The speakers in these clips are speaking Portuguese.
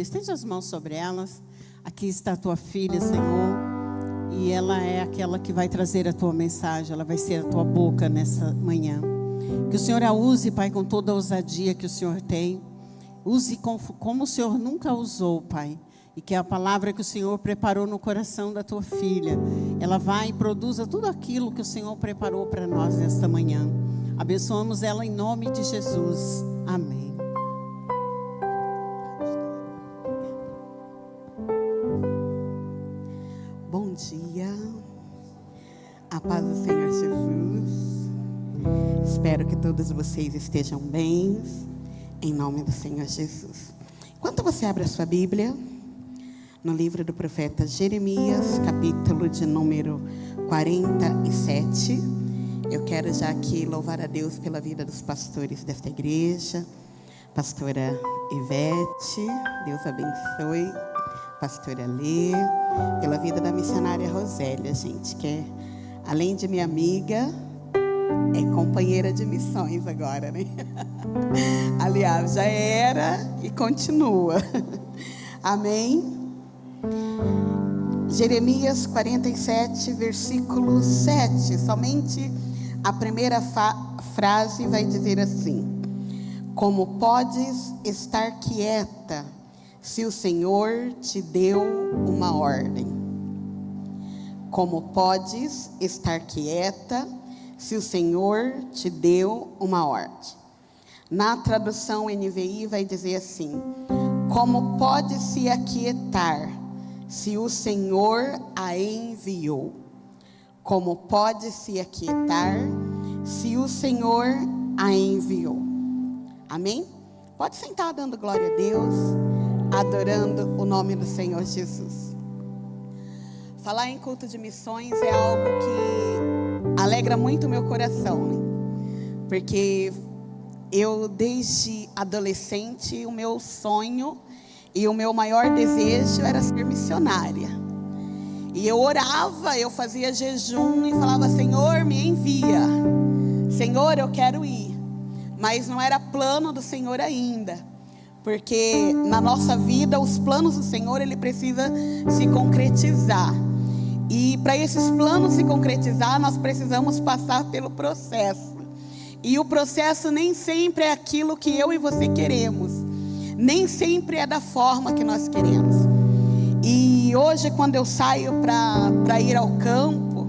Estende as mãos sobre elas. Aqui está a tua filha, Senhor. E ela é aquela que vai trazer a tua mensagem. Ela vai ser a tua boca nessa manhã. Que o Senhor a use, Pai, com toda a ousadia que o Senhor tem. Use como o Senhor nunca usou, Pai. E que a palavra que o Senhor preparou no coração da tua filha, ela vai e produza tudo aquilo que o Senhor preparou para nós nesta manhã. Abençoamos ela em nome de Jesus. Amém. Bom dia, a paz do Senhor Jesus. Espero que todos vocês estejam bem, em nome do Senhor Jesus. Enquanto você abre a sua Bíblia, no livro do profeta Jeremias, capítulo de número 47, eu quero já aqui louvar a Deus pela vida dos pastores desta igreja. Pastora Ivete, Deus abençoe. Pastora Lê, pela vida da missionária Rosélia, gente, que é, além de minha amiga, é companheira de missões agora, né? Aliás, já era e continua. Amém? Jeremias 47, versículo 7, somente a primeira frase vai dizer assim: como podes estar quieta se o Senhor te deu uma ordem? Como podes estar quieta se o Senhor te deu uma ordem? Na tradução NVI vai dizer assim: como pode se aquietar se o Senhor a enviou? Como pode se aquietar se o Senhor a enviou? Amém? Pode sentar dando glória a Deus, adorando o nome do Senhor Jesus. Falar em culto de missões é algo que alegra muito o meu coração, né? Porque eu, desde adolescente, o meu sonho e o meu maior desejo era ser missionária. E eu orava, eu fazia jejum e falava: Senhor, me envia. Senhor, eu quero ir. Mas não era plano do Senhor ainda. Porque na nossa vida, os planos do Senhor, ele precisa se concretizar. E para esses planos se concretizar, nós precisamos passar pelo processo. E o processo nem sempre é aquilo que eu e você queremos. Nem sempre é da forma que nós queremos. E hoje, quando eu saio para ir ao campo,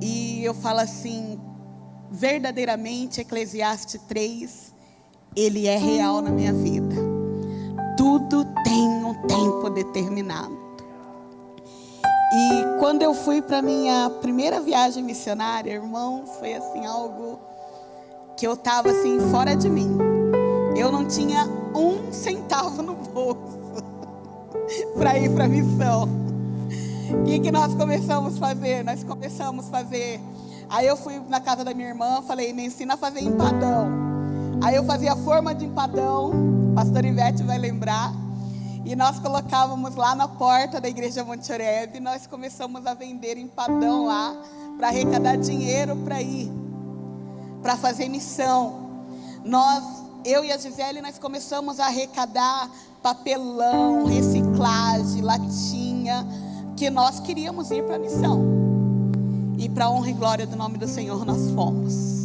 e eu falo assim, verdadeiramente, Eclesiastes 3, ele é real na minha vida. Tudo tem um tempo determinado. E quando eu fui para minha primeira viagem missionária, irmãos, foi assim algo que eu estava assim fora de mim. Eu não tinha um centavo no bolso para ir para a missão. O que nós começamos a fazer? Aí eu fui na casa da minha irmã, falei: me ensina a fazer empadão. Aí eu fazia forma de empadão, pastor Ivete vai lembrar. E nós colocávamos lá na porta da igreja Monte Oreb, e nós começamos a vender empadão lá, para arrecadar dinheiro para ir, para fazer missão. Eu e a Gisele, nós começamos a arrecadar papelão, reciclagem, latinha, que nós queríamos ir para a missão. E para a honra e glória do nome do Senhor nós fomos.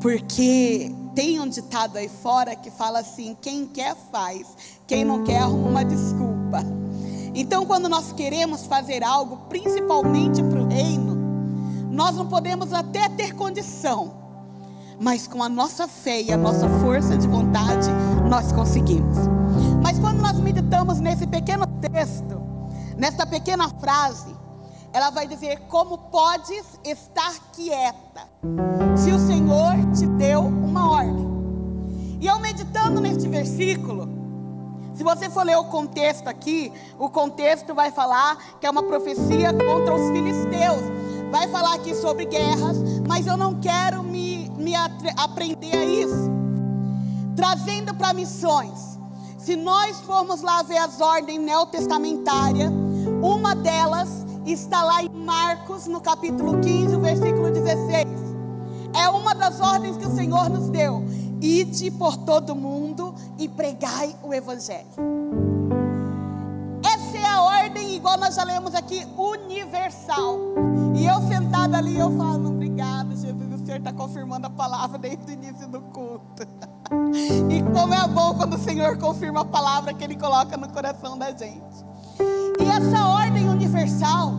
Porque tem um ditado aí fora que fala assim: quem quer faz, quem não quer arruma uma desculpa. Então, quando nós queremos fazer algo, principalmente para o reino, nós não podemos até ter condição, mas com a nossa fé e a nossa força de vontade, nós conseguimos. Mas quando nós meditamos nesse pequeno texto, nessa pequena frase, ela vai dizer: como podes estar quieta se o Senhor te deu uma ordem? E eu meditando neste versículo, se você for ler o contexto aqui, o contexto vai falar que é uma profecia contra os filisteus. Vai falar aqui sobre guerras, mas eu não quero me aprender a isso. Trazendo para missões, se nós formos lá ver as ordens neotestamentárias, uma delas está lá em Marcos, no capítulo 15, o versículo 16. É uma das ordens que o Senhor nos deu: ide por todo mundo e pregai o evangelho. Essa é a ordem, igual nós já lemos aqui, universal. E eu sentada ali, eu falo, obrigado Jesus, o Senhor está confirmando a palavra desde o início do culto. E como é bom quando o Senhor confirma a palavra que Ele coloca no coração da gente. E essa ordem universal,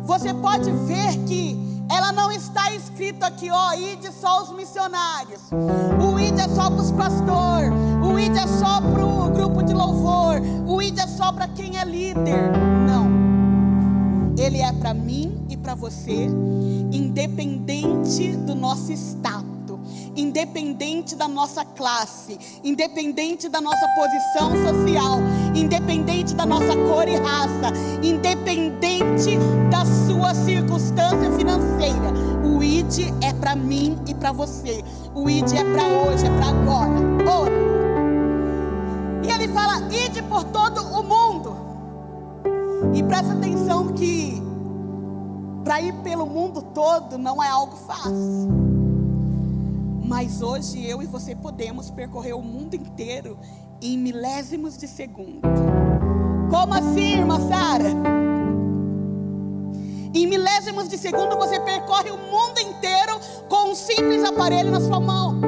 você pode ver que ela não está escrito aqui, ó, ide só os missionários, o ide é só para os pastores, o ide é só para o grupo de louvor, o ide é só para quem é líder. Não, ele é para mim e para você, independente do nosso estado, independente da nossa classe, independente da nossa posição social, independente da nossa cor e raça, independente da sua circunstância financeira. O ID é para mim e para você. O ID é para hoje, é para agora. E ele fala, ide por todo o mundo. E presta atenção que para ir pelo mundo todo não é algo fácil. Mas hoje eu e você podemos percorrer o mundo inteiro em milésimos de segundo. Como assim, irmã Sara? Em milésimos de segundo você percorre o mundo inteiro com um simples aparelho na sua mão.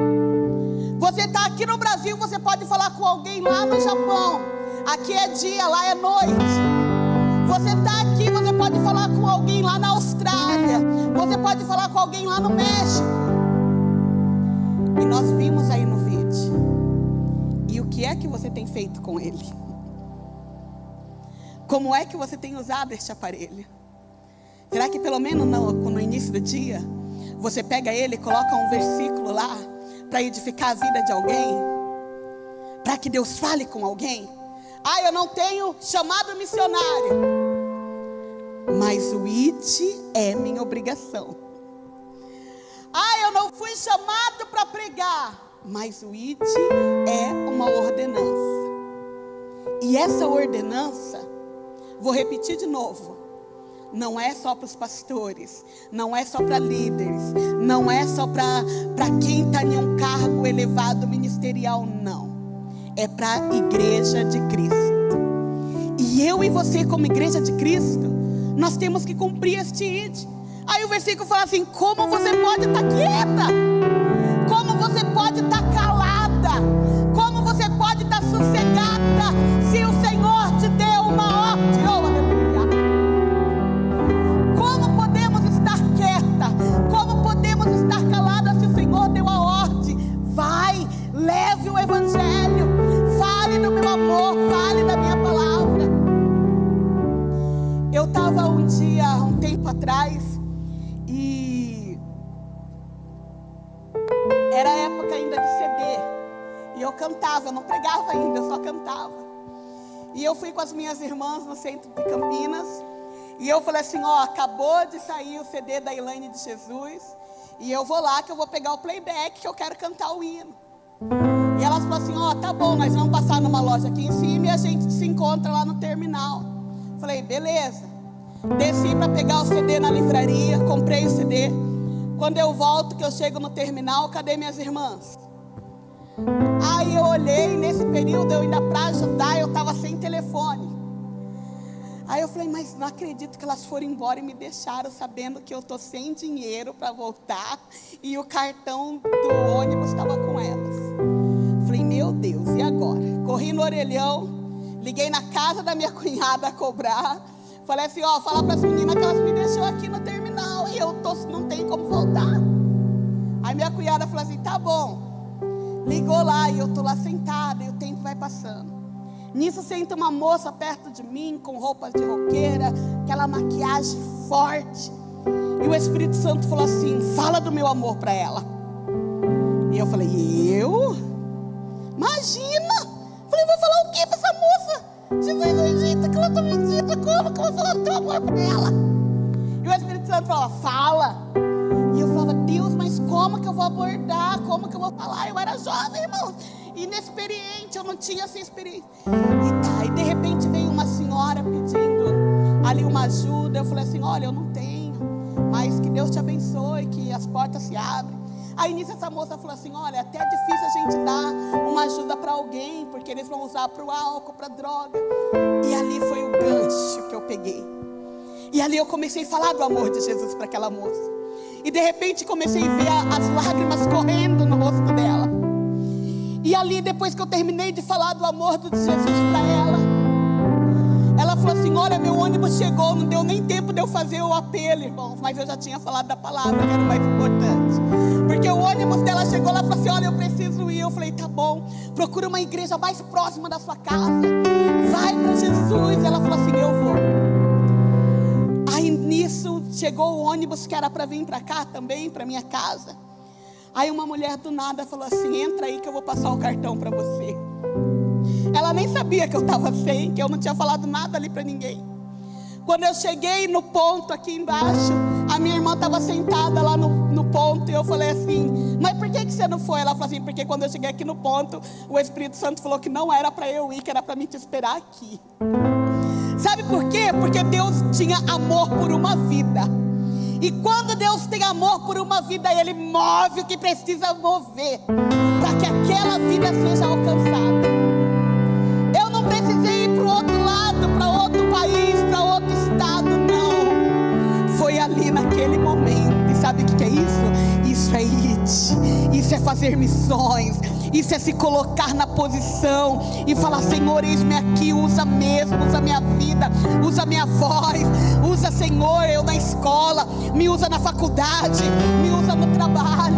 Você está aqui no Brasil, você pode falar com alguém lá no Japão. Aqui é dia, lá é noite. Você está aqui, você pode falar com alguém lá na Austrália. Você pode falar com alguém lá no México. E nós vimos aí no vídeo. E o que é que você tem feito com ele? Como é que você tem usado este aparelho? Será que pelo menos no início do dia você pega ele e coloca um versículo lá para edificar a vida de alguém? Para que Deus fale com alguém? Ah, eu não tenho chamado missionário, mas o ID é minha obrigação. Ah, eu não fui chamado para pregar, mas o ID é uma ordenança. E essa ordenança, vou repetir de novo, não é só para os pastores, não é só para líderes, não é só para quem está em um cargo elevado ministerial, não. É para a igreja de Cristo. E eu e você como igreja de Cristo, nós temos que cumprir este ID. Aí o versículo fala assim, como você pode estar quieta? Como você pode estar calada? Como você pode estar sossegada se o Senhor te deu uma ordem? Oh, aleluia! Como podemos estar quieta? Como podemos estar calada se o Senhor deu a ordem? Vai, leve o evangelho, fale do meu amor, fale da minha palavra. Eu estava um tempo atrás, e era a época ainda de CD, e eu cantava, eu não pregava ainda, eu só cantava. E eu fui com as minhas irmãs no centro de Campinas, e eu falei assim, ó, acabou de sair o CD da Elaine de Jesus, e eu vou lá que eu vou pegar o playback, que eu quero cantar o hino. E elas falaram assim, ó, tá bom, nós vamos passar numa loja aqui em cima e a gente se encontra lá no terminal. Falei, beleza. Desci para pegar o CD na livraria, comprei o CD. Quando eu volto, que eu chego no terminal, cadê minhas irmãs? Aí eu olhei, nesse período eu ainda para ajudar, eu estava sem telefone. Aí eu falei, mas não acredito que elas foram embora e me deixaram sabendo que eu estou sem dinheiro para voltar e o cartão do ônibus estava com elas. Falei, meu Deus, e agora? Corri no orelhão, liguei na casa da minha cunhada a cobrar. Falei assim, ó, fala para as meninas que elas me deixou aqui no terminal e eu não tenho como voltar. Aí minha cunhada falou assim, tá bom. Ligou lá e eu tô lá sentada e o tempo vai passando. Nisso senta uma moça perto de mim com roupas de roqueira, aquela maquiagem forte. E o Espírito Santo falou assim, fala do meu amor para ela. E eu falei, eu? Imagina! Falei, vou falar o que para essa moça? Jesus, não acredita que ela está mentira. Como que eu vou falar do teu amor para ela? E o Espírito Santo falava, fala. E eu falava, Deus, mas como que eu vou abordar? Como que eu vou falar? Eu era jovem, irmão, inexperiente, eu não tinha essa experiência. E de repente veio uma senhora pedindo ali uma ajuda. Eu falei assim, olha, eu não tenho, mas que Deus te abençoe, que as portas se abrem. Aí nisso essa moça falou assim: olha, até é difícil a gente dar uma ajuda para alguém, porque eles vão usar para o álcool, para droga. E ali foi o gancho que eu peguei. E ali eu comecei a falar do amor de Jesus para aquela moça. E de repente comecei a ver as lágrimas correndo no rosto dela. E ali, depois que eu terminei de falar do amor de Jesus para ela falou assim: olha, meu ônibus chegou. Não deu nem tempo de eu fazer o apelo, irmãos, mas eu já tinha falado da palavra, que era o mais importante. Porque o ônibus dela chegou, ela falou assim: olha, eu preciso ir. Eu falei: tá bom, procura uma igreja mais próxima da sua casa, vai para Jesus. Ela falou assim: eu vou. Aí nisso chegou o ônibus que era para vir para cá também, para minha casa. Aí uma mulher do nada falou assim: entra aí que eu vou passar o cartão para você. Ela nem sabia que eu estava sem, que eu não tinha falado nada ali para ninguém. Quando eu cheguei no ponto aqui embaixo, a minha irmã estava sentada lá no ponto. E eu falei assim: mas por que você não foi? Ela falou assim: porque quando eu cheguei aqui no ponto, o Espírito Santo falou que não era para eu ir, que era para mim te esperar aqui. Sabe por quê? Porque Deus tinha amor por uma vida. E quando Deus tem amor por uma vida, Ele move o que precisa mover, para que aquela vida seja alcançada. Eu não precisei ir para o outro lado, para outro país, para outro estado, não. Foi ali naquele momento. E sabe o que é isso? Isso é IT. Isso é fazer missões. Isso é se colocar na posição e falar: Senhor, eis-me aqui, usa mesmo, usa minha vida, usa minha voz, usa, Senhor, eu na escola, me usa na faculdade, me usa no trabalho.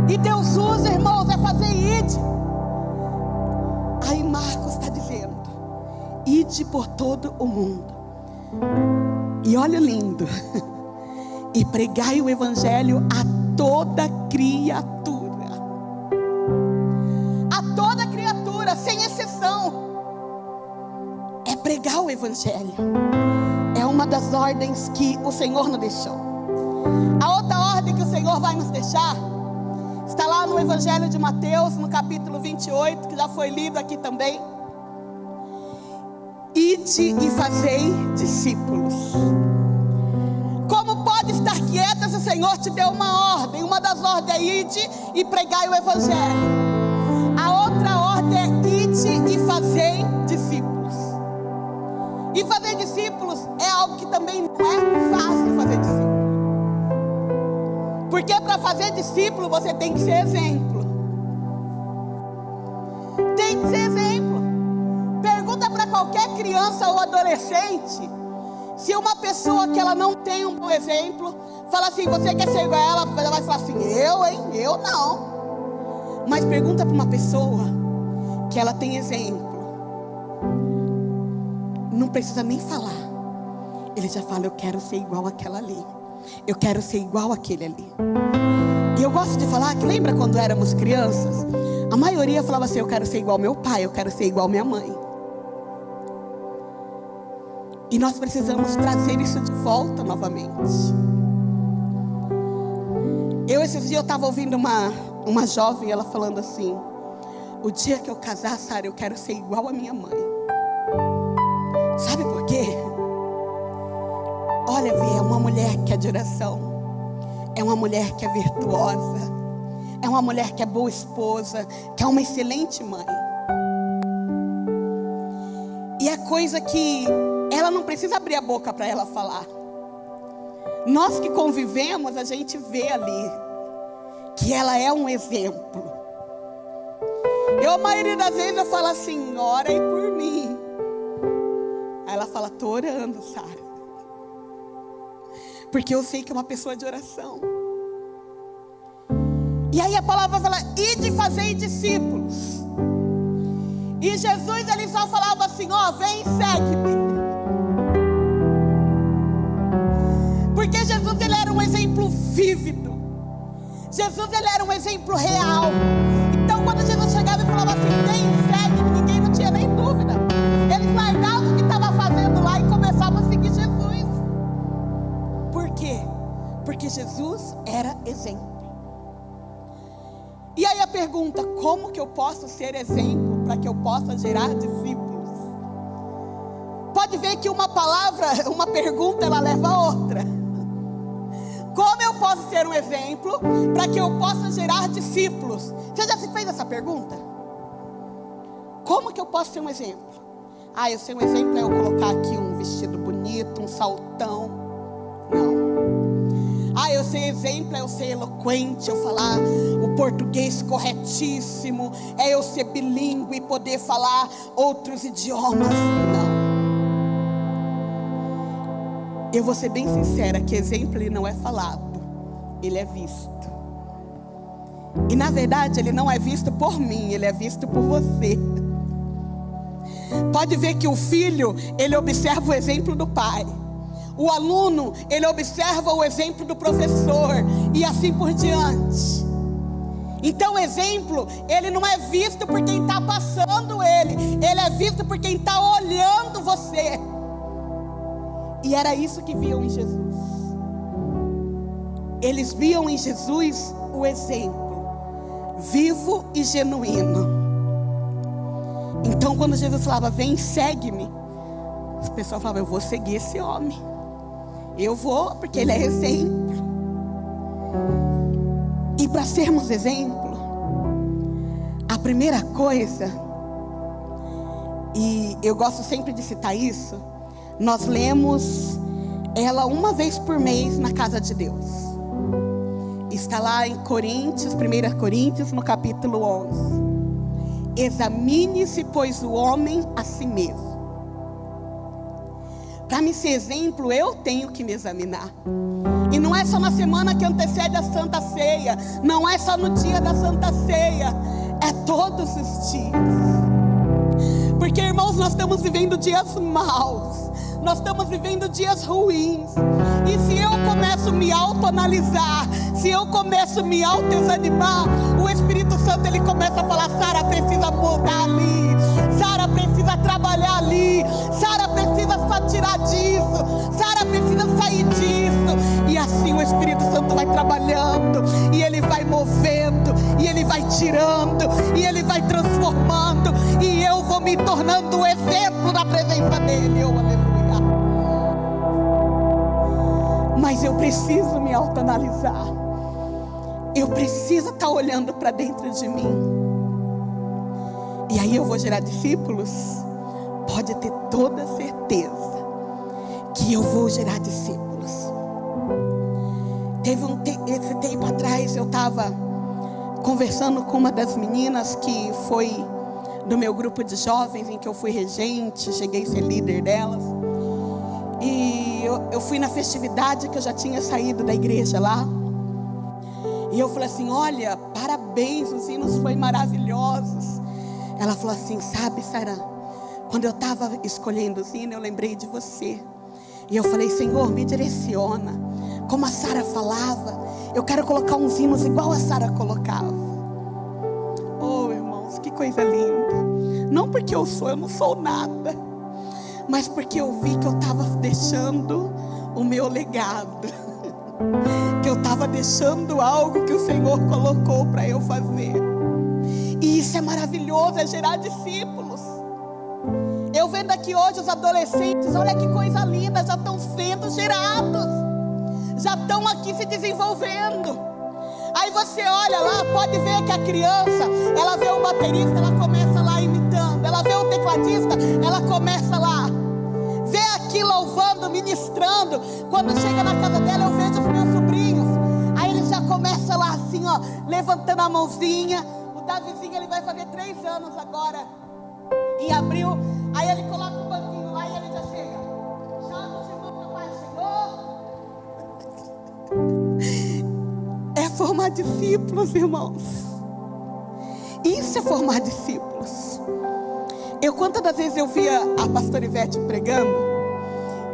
E Deus usa, irmãos, é fazer ide. Aí Marcos está dizendo: ide por todo o mundo. E olha lindo, e pregai o evangelho a toda criatura. Sem exceção, é pregar o evangelho. É uma das ordens que o Senhor nos deixou. A outra ordem que o Senhor vai nos deixar está lá no Evangelho de Mateus, no capítulo 28, que já foi lido aqui também. Ide e fazei discípulos. Como pode estar quieta se o Senhor te deu uma ordem? Uma das ordens é ide e pregai o evangelho. A outra ordem é ide e fazei discípulos. E fazer discípulos é algo que também não é fácil fazer discípulo. Porque para fazer discípulo você tem que ser exemplo. Tem que ser exemplo. Pergunta para qualquer criança ou adolescente, se uma pessoa que ela não tem um bom exemplo, fala assim: você quer ser igual a ela? Ela vai falar assim: eu não. Mas pergunta para uma pessoa que ela tem exemplo, não precisa nem falar, ele já fala: eu quero ser igual àquela ali, eu quero ser igual àquele ali. E eu gosto de falar que, lembra quando éramos crianças, a maioria falava assim: eu quero ser igual ao meu pai, eu quero ser igual à minha mãe. E nós precisamos trazer isso de volta novamente. Esses dias eu estava ouvindo uma jovem, ela falando assim: o dia que eu casar, Sara, eu quero ser igual a minha mãe. Sabe por quê? Olha, Vi, é uma mulher que é de oração, é uma mulher que é virtuosa, é uma mulher que é boa esposa, que é uma excelente mãe. E é coisa que ela não precisa abrir a boca para ela falar. Nós que convivemos, a gente vê ali que ela é um exemplo. A maioria das vezes eu falo assim: ora aí por mim. Aí ela fala: estou orando, Sara. Porque eu sei que é uma pessoa de oração. E aí a palavra fala: ide fazei discípulos. E Jesus, ele só falava assim: ó, vem e segue-me. Porque Jesus, ele era um exemplo vívido. Jesus, ele era um exemplo real. Então quando Jesus chegava e falava assim: vem e segue-me, ninguém não tinha nem dúvida. Eles largavam o que estava fazendo lá e começavam a seguir Jesus. Por quê? Porque Jesus era exemplo. E aí a pergunta: como que eu posso ser exemplo para que eu possa gerar discípulos? Pode ver que uma palavra, uma pergunta, ela leva a outra. Como eu posso ser um exemplo para que eu possa gerar discípulos? Você já se fez essa pergunta? Como que eu posso ser um exemplo? Eu ser um exemplo é eu colocar aqui um vestido bonito, um saltão. Não. Eu ser exemplo é eu ser eloquente, eu falar o português corretíssimo, é eu ser bilíngue e poder falar outros idiomas. Não. Eu vou ser bem sincera que exemplo ele não é falado, ele é visto. E na verdade ele não é visto por mim, ele é visto por você. Pode ver que o filho, ele observa o exemplo do pai. O aluno, ele observa o exemplo do professor. E assim por diante. Então o exemplo, ele não é visto por quem está passando ele. Ele é visto por quem está olhando você. E era isso que viam em Jesus. Eles viam em Jesus o exemplo vivo e genuíno. Então quando Jesus falava, vem, segue-me, as pessoas falavam, eu vou seguir esse homem. Eu vou, porque ele é exemplo. E para sermos exemplo, a primeira coisa, e eu gosto sempre de citar isso, nós lemos ela uma vez por mês na casa de Deus. Está lá em Coríntios, 1 Coríntios, no capítulo 11. Examine-se, pois, o homem a si mesmo. Para me ser exemplo, eu tenho que me examinar. E não é só na semana que antecede a Santa Ceia. Não é só no dia da Santa Ceia. É todos os dias. Porque, irmãos, nós estamos vivendo dias maus. Nós estamos vivendo dias ruins. E se eu começo a me autoanalisar, se eu começo a me autodesanimar, o Espírito Santo ele começa a falar, Sara precisa mudar ali, Sara precisa trabalhar ali, Sara precisa só tirar disso, Sara precisa sair disso. E assim o Espírito Santo vai trabalhando, e ele vai movendo, e ele vai tirando, e ele vai transformando, e eu vou me tornando um exemplo na presença dele. Aleluia. Mas eu preciso me autoanalisar. Eu preciso estar olhando para dentro de mim. E aí eu vou gerar discípulos. Pode ter toda certeza que eu vou gerar discípulos. Esse tempo atrás eu estava conversando com uma das meninas que foi do meu grupo de jovens, em que eu fui regente, cheguei a ser líder delas. E eu fui na festividade que eu já tinha saído da igreja lá. E eu falei assim, olha, parabéns, os hinos foram maravilhosos. Ela falou assim, sabe, Sara, quando eu estava escolhendo os hinos, eu lembrei de você. E eu falei, Senhor, me direciona. Como a Sara falava, eu quero colocar uns hinos igual a Sara colocava. Oh, irmãos, que coisa linda. Não porque eu não sou nada, mas porque eu vi que eu estava deixando o meu legado, que eu estava deixando algo que o Senhor colocou para eu fazer. E isso é maravilhoso, é gerar discípulos. Eu vendo aqui hoje os adolescentes, olha que coisa linda, já estão sendo gerados, já estão aqui se desenvolvendo. Aí você olha lá, pode ver que a criança, ela vê o baterista, ela começa lá imitando, ela vê o tecladista, ela começa lá, vê aqui louvando, ministrando. Quando chega na casa dela, eu vejo os meus sobrinhos, aí ele já começa lá assim, ó, levantando a mãozinha. O Davizinho, ele vai fazer 3 anos agora, em abril. Aí ele coloca o banquinho lá e ele já chega, chama os irmãos, papai chegou. É formar discípulos, irmãos. Isso é formar discípulos. Quantas das vezes eu via a pastora Ivete pregando,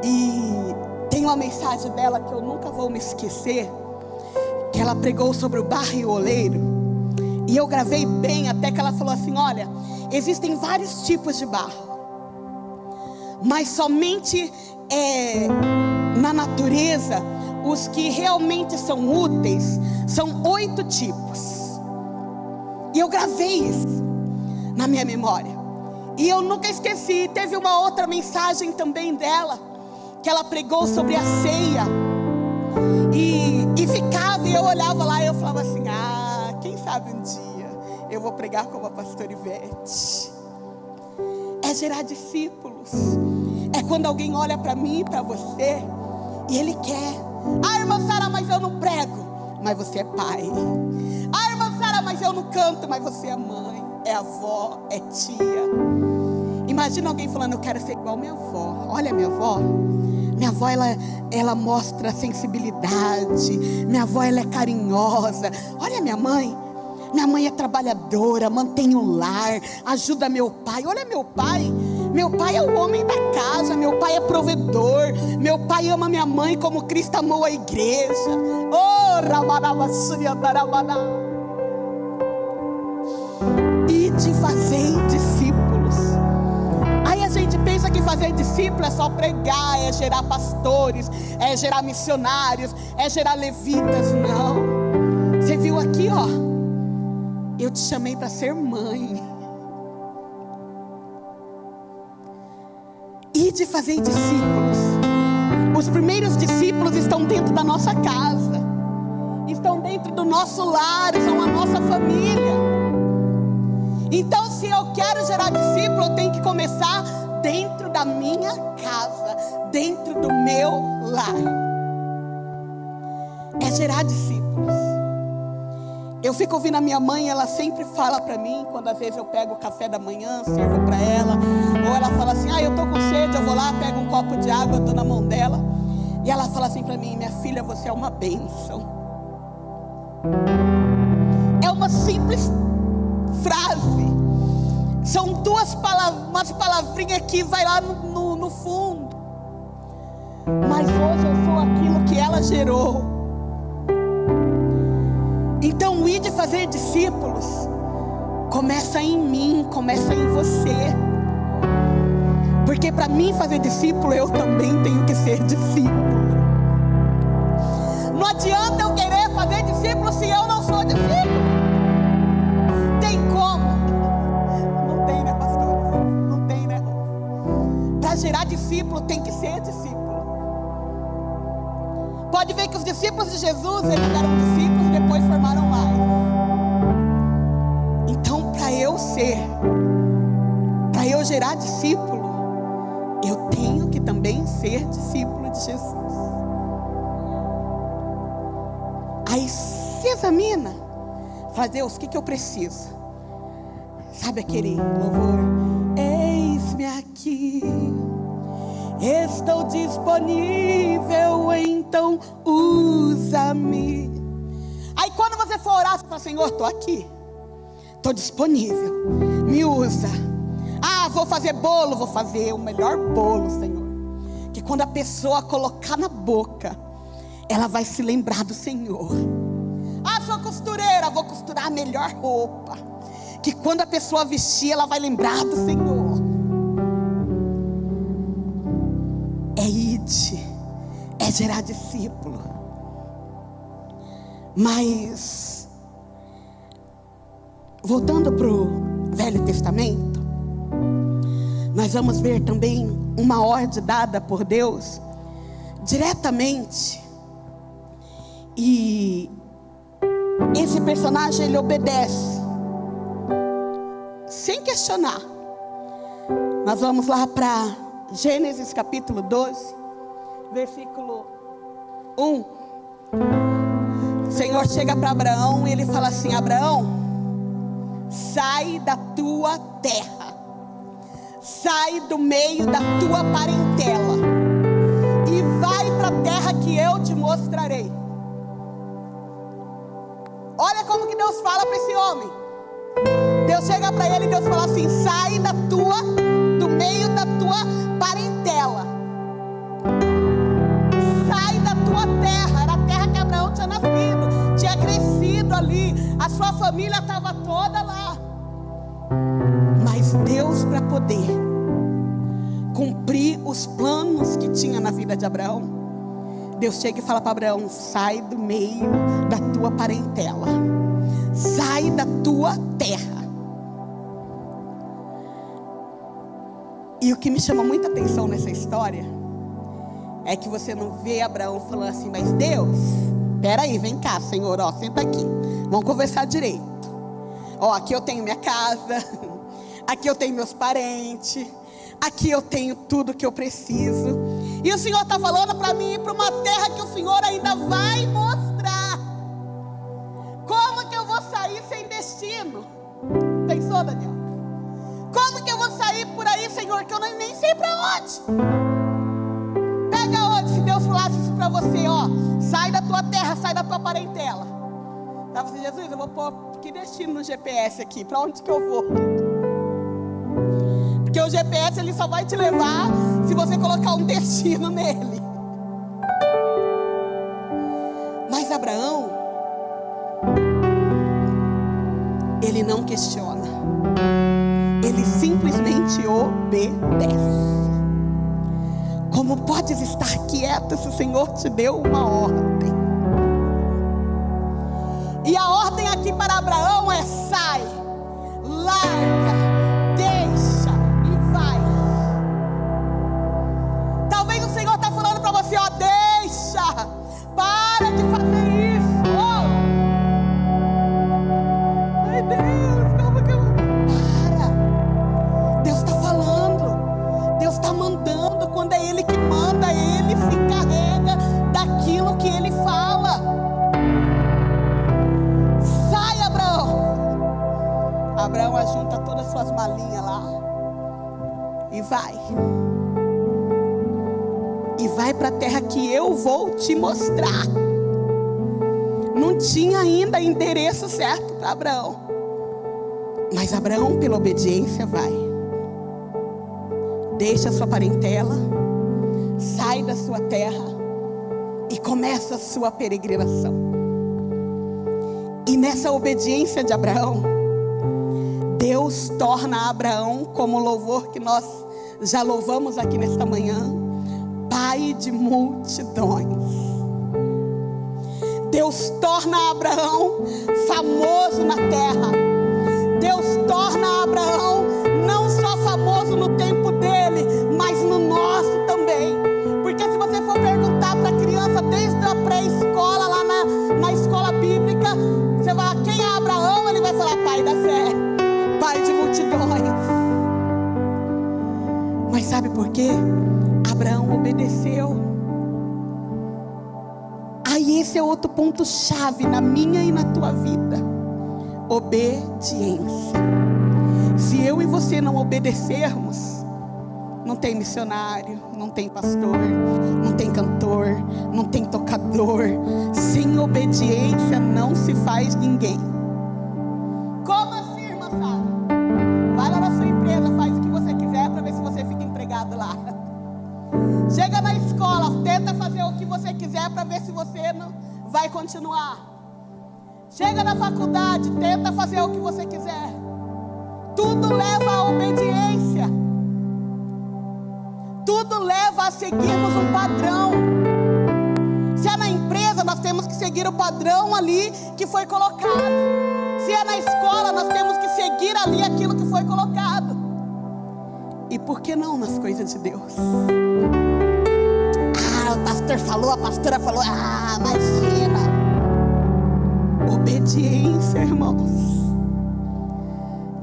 e tem uma mensagem dela que eu nunca vou me esquecer, que ela pregou sobre o barro e o oleiro, e eu gravei bem, até que ela falou assim, olha, existem vários tipos de barro, mas somente na natureza, os que realmente são úteis, são 8 tipos. E eu gravei isso na minha memória, e eu nunca esqueci. Teve uma outra mensagem também dela, que ela pregou sobre a ceia, e ficar Sabe, eu olhava lá e eu falava assim, quem sabe um dia eu vou pregar como a pastora Ivete. É gerar discípulos. É quando alguém olha para mim e para você e ele quer. Irmã Sara, mas eu não prego. Mas você é pai. Irmã Sara, mas eu não canto. Mas você é mãe, é avó, é tia. Imagina alguém falando, eu quero ser igual minha avó. Olha a minha avó. Minha avó, ela mostra sensibilidade. Minha avó, ela é carinhosa. Olha minha mãe. Minha mãe é trabalhadora, mantém o lar, ajuda meu pai. Olha meu pai. Meu pai é o homem da casa. Meu pai é provedor. Meu pai ama minha mãe como Cristo amou a igreja. Oh, Ramanavassuriandaramana. E de fazer discípulos. Aí a gente pensa que fazer discípulo é só pregar, é gerar pastores, é gerar missionários, é gerar levitas. Não. Você viu aqui, ó. Eu te chamei para ser mãe. E de fazer discípulos. Os primeiros discípulos estão dentro da nossa casa. Estão dentro do nosso lar, são a nossa família. Então, se eu quero gerar discípulo, eu tenho que começar dentro da minha casa, dentro do meu lar. É gerar discípulos. Eu fico ouvindo a minha mãe, ela sempre fala para mim, quando às vezes eu pego o café da manhã, sirvo para ela, ou ela fala assim, eu tô com sede, eu vou lá, pego um copo de água, eu tô na mão dela, e ela fala assim para mim, minha filha, você é uma bênção. É uma simples frase, são umas palavrinhas que vai lá no fundo, mas hoje eu sou aquilo que ela gerou. Então o ir de fazer discípulos começa em mim, começa em você. Porque para mim fazer discípulo, eu também tenho que ser discípulo. Não adianta eu querer fazer discípulo se eu não sou discípulo. Tem como? Não tem, né, pastora? Não tem, né? Para gerar discípulo tem que ser discípulo. Pode ver que os discípulos de Jesus, eles eram discípulos e depois formaram lares. Então, para eu gerar discípulo, eu tenho que também ser discípulo de Jesus. Aí se examina, fala, Deus, o que eu preciso? Sabe aquele louvor? Eis-me aqui. Estou disponível, então usa-me. Aí quando você for orar, você fala, Senhor, estou aqui, estou disponível, me usa. Vou fazer bolo, vou fazer o melhor bolo, Senhor. Que quando a pessoa colocar na boca, ela vai se lembrar do Senhor. Sou costureira, vou costurar a melhor roupa. Que quando a pessoa vestir, ela vai lembrar do Senhor. É gerar discípulo. Mas voltando para o Velho Testamento, nós vamos ver também uma ordem dada por Deus diretamente. E esse personagem, ele obedece sem questionar. Nós vamos lá para Gênesis capítulo 12, versículo 1. O Senhor chega para Abraão e ele fala assim: Abraão, sai da tua terra, sai do meio da tua parentela e vai para a terra que eu te mostrarei. Olha como que Deus fala para esse homem. Deus chega para ele e Deus fala assim: sai do meio da tua parentela, sai da tua terra. Era a terra que Abraão tinha nascido, tinha crescido ali, a sua família estava toda lá. Mas Deus, para poder cumprir os planos que tinha na vida de Abraão, Deus chega e fala para Abraão: sai do meio da tua parentela, sai da tua terra. E o que me chama muita atenção nessa história é que você não vê Abraão falando assim: mas Deus, Espera aí, vem cá, Senhor, ó, senta aqui. Vamos conversar direito. Ó, aqui eu tenho minha casa, aqui eu tenho meus parentes, aqui eu tenho tudo que eu preciso. E o Senhor está falando para mim ir para uma terra que o Senhor ainda vai mostrar. Como que eu vou sair sem destino? Pensou, Daniel? Como que eu vou sair por aí, Senhor, que eu nem sei para onde? Pega onde, se Deus falasse isso para você, ó, sai da tua terra, sai da tua parentela. Tava assim, Jesus, eu vou pôr que destino no GPS aqui, para onde que eu vou? Porque o GPS ele só vai te levar se você colocar um destino nele. Mas Abraão, ele não questiona, ele simplesmente obedece. Como podes estar quieto se o Senhor te deu uma ordem? E a ordem aqui para Abraão é: sai, larga, deixa e vai. Talvez o Senhor está falando para você, ó, deixa, para de fazer isso. Oh. Ai Deus, como que eu vou? Para. Deus está falando, Deus está mandando. Quando é Ele que manda, Ele se encarrega daquilo que Ele fala. Abraão ajunta todas as suas malinhas lá e vai. E vai para a terra que eu vou te mostrar. Não tinha ainda endereço certo para Abraão. Mas Abraão, pela obediência, vai. Deixa a sua parentela, sai da sua terra e começa a sua peregrinação. E nessa obediência de Abraão, Deus torna Abraão, como o louvor que nós já louvamos aqui nesta manhã, pai de multidões. Deus torna Abraão famoso na terra. Deus torna Abraão não só famoso no tempo dele, mas no nosso também. Porque se você for perguntar para a criança desde a pré-escola, lá na escola bíblica, você vai falar, quem é Abraão? Ele vai falar, pai da fé, pai de multidões. Mas sabe por quê? Abraão obedeceu. Aí esse é outro ponto chave na minha e na tua vida: obediência. Se eu e você não obedecermos, não tem missionário, não tem pastor, não tem cantor, não tem tocador. Sem obediência não se faz ninguém. Como assim, irmã Sara? Vai lá na sua empresa, faz o que você quiser para ver se você fica empregado lá. Chega na escola, tenta fazer o que você quiser para ver se você não vai continuar. Chega na faculdade, tenta fazer o que você quiser. Tudo leva à obediência. Tudo leva a seguirmos um padrão. Se é na empresa, nós temos que seguir o padrão ali que foi colocado. Se é na escola, nós temos que seguir ali aquilo que foi colocado. E por que não nas coisas de Deus? O pastor falou, a pastora falou, imagina. Obediência, irmãos.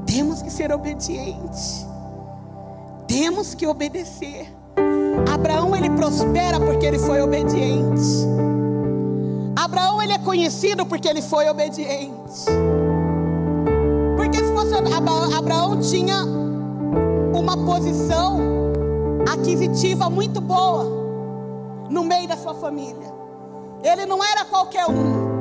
Temos que ser obedientes. Temos que obedecer. Abraão, ele prospera porque ele foi obediente. Abraão, ele é conhecido porque ele foi obediente. Porque se fosse Abraão tinha uma posição aquisitiva muito boa no meio da sua família. Ele não era qualquer um.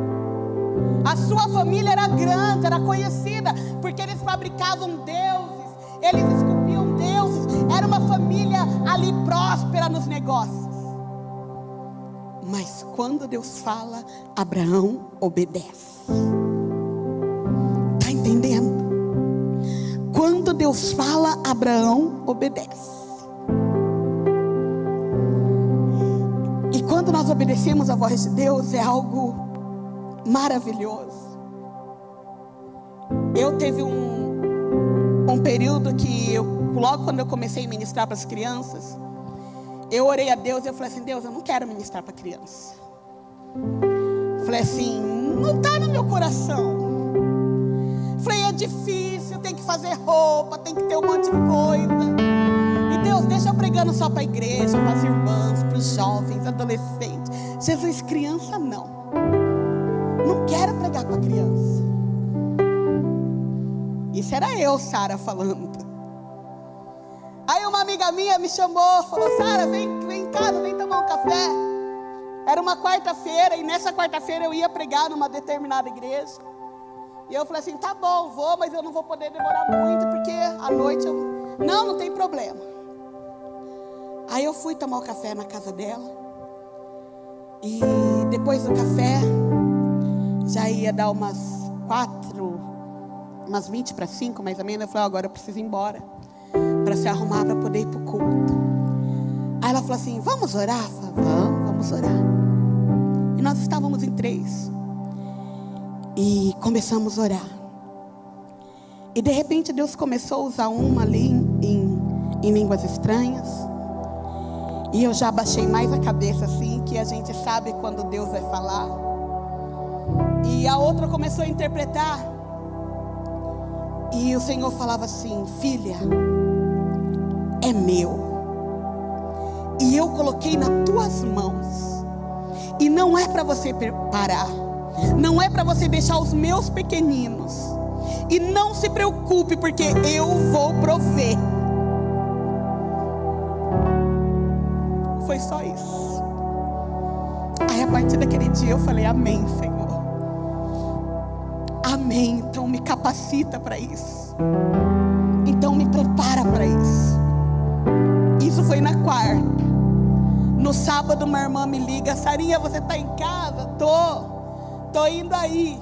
A sua família era grande, era conhecida, porque eles fabricavam deuses, eles esculpiam deuses. Era uma família ali próspera nos negócios. Mas quando Deus fala, Abraão obedece. Está entendendo? Quando Deus fala, Abraão obedece. E quando nós obedecemos a voz de Deus, é algo maravilhoso. Eu teve um período que logo quando eu comecei a ministrar para as crianças, eu orei a Deus e eu falei assim, Deus, eu não quero ministrar para criança. Eu falei assim, não está no meu coração. Falei, é difícil, tem que fazer roupa, tem que ter um monte de coisa. E Deus, deixa eu pregando só para a igreja, para as irmãs, para os jovens, adolescentes. Jesus, criança não. Não quero pregar para criança. Isso era eu, Sara, falando. Aí uma amiga minha me chamou, falou, Sara, vem em casa, vem tomar um café. Era uma quarta-feira, e nessa quarta-feira eu ia pregar numa determinada igreja. E eu falei assim, tá bom, vou, mas eu não vou poder demorar muito, porque à noite eu... Não tem problema. Aí eu fui tomar o café na casa dela. E depois do café, já ia dar umas 20 para 5, mais ou menos. Eu falei, agora eu preciso ir embora, para se arrumar, para poder ir para o culto. Aí ela falou assim, vamos orar? Eu falei, vamos orar. E nós estávamos em 3. E começamos a orar. E de repente Deus começou a usar uma ali em línguas estranhas. E eu já abaixei mais a cabeça assim, que a gente sabe quando Deus vai falar. E a outra começou a interpretar. E o Senhor falava assim, filha, é meu. E eu coloquei nas tuas mãos. E não é para você parar. Não é para você deixar os meus pequeninos. E não se preocupe, porque eu vou prover. Foi só isso. Aí a partir daquele dia eu falei, amém, Senhor. Amém, então me capacita para isso. Então me prepara para isso. Isso foi na quarta. No sábado uma irmã me liga, Sarinha, você está em casa? Tô indo aí.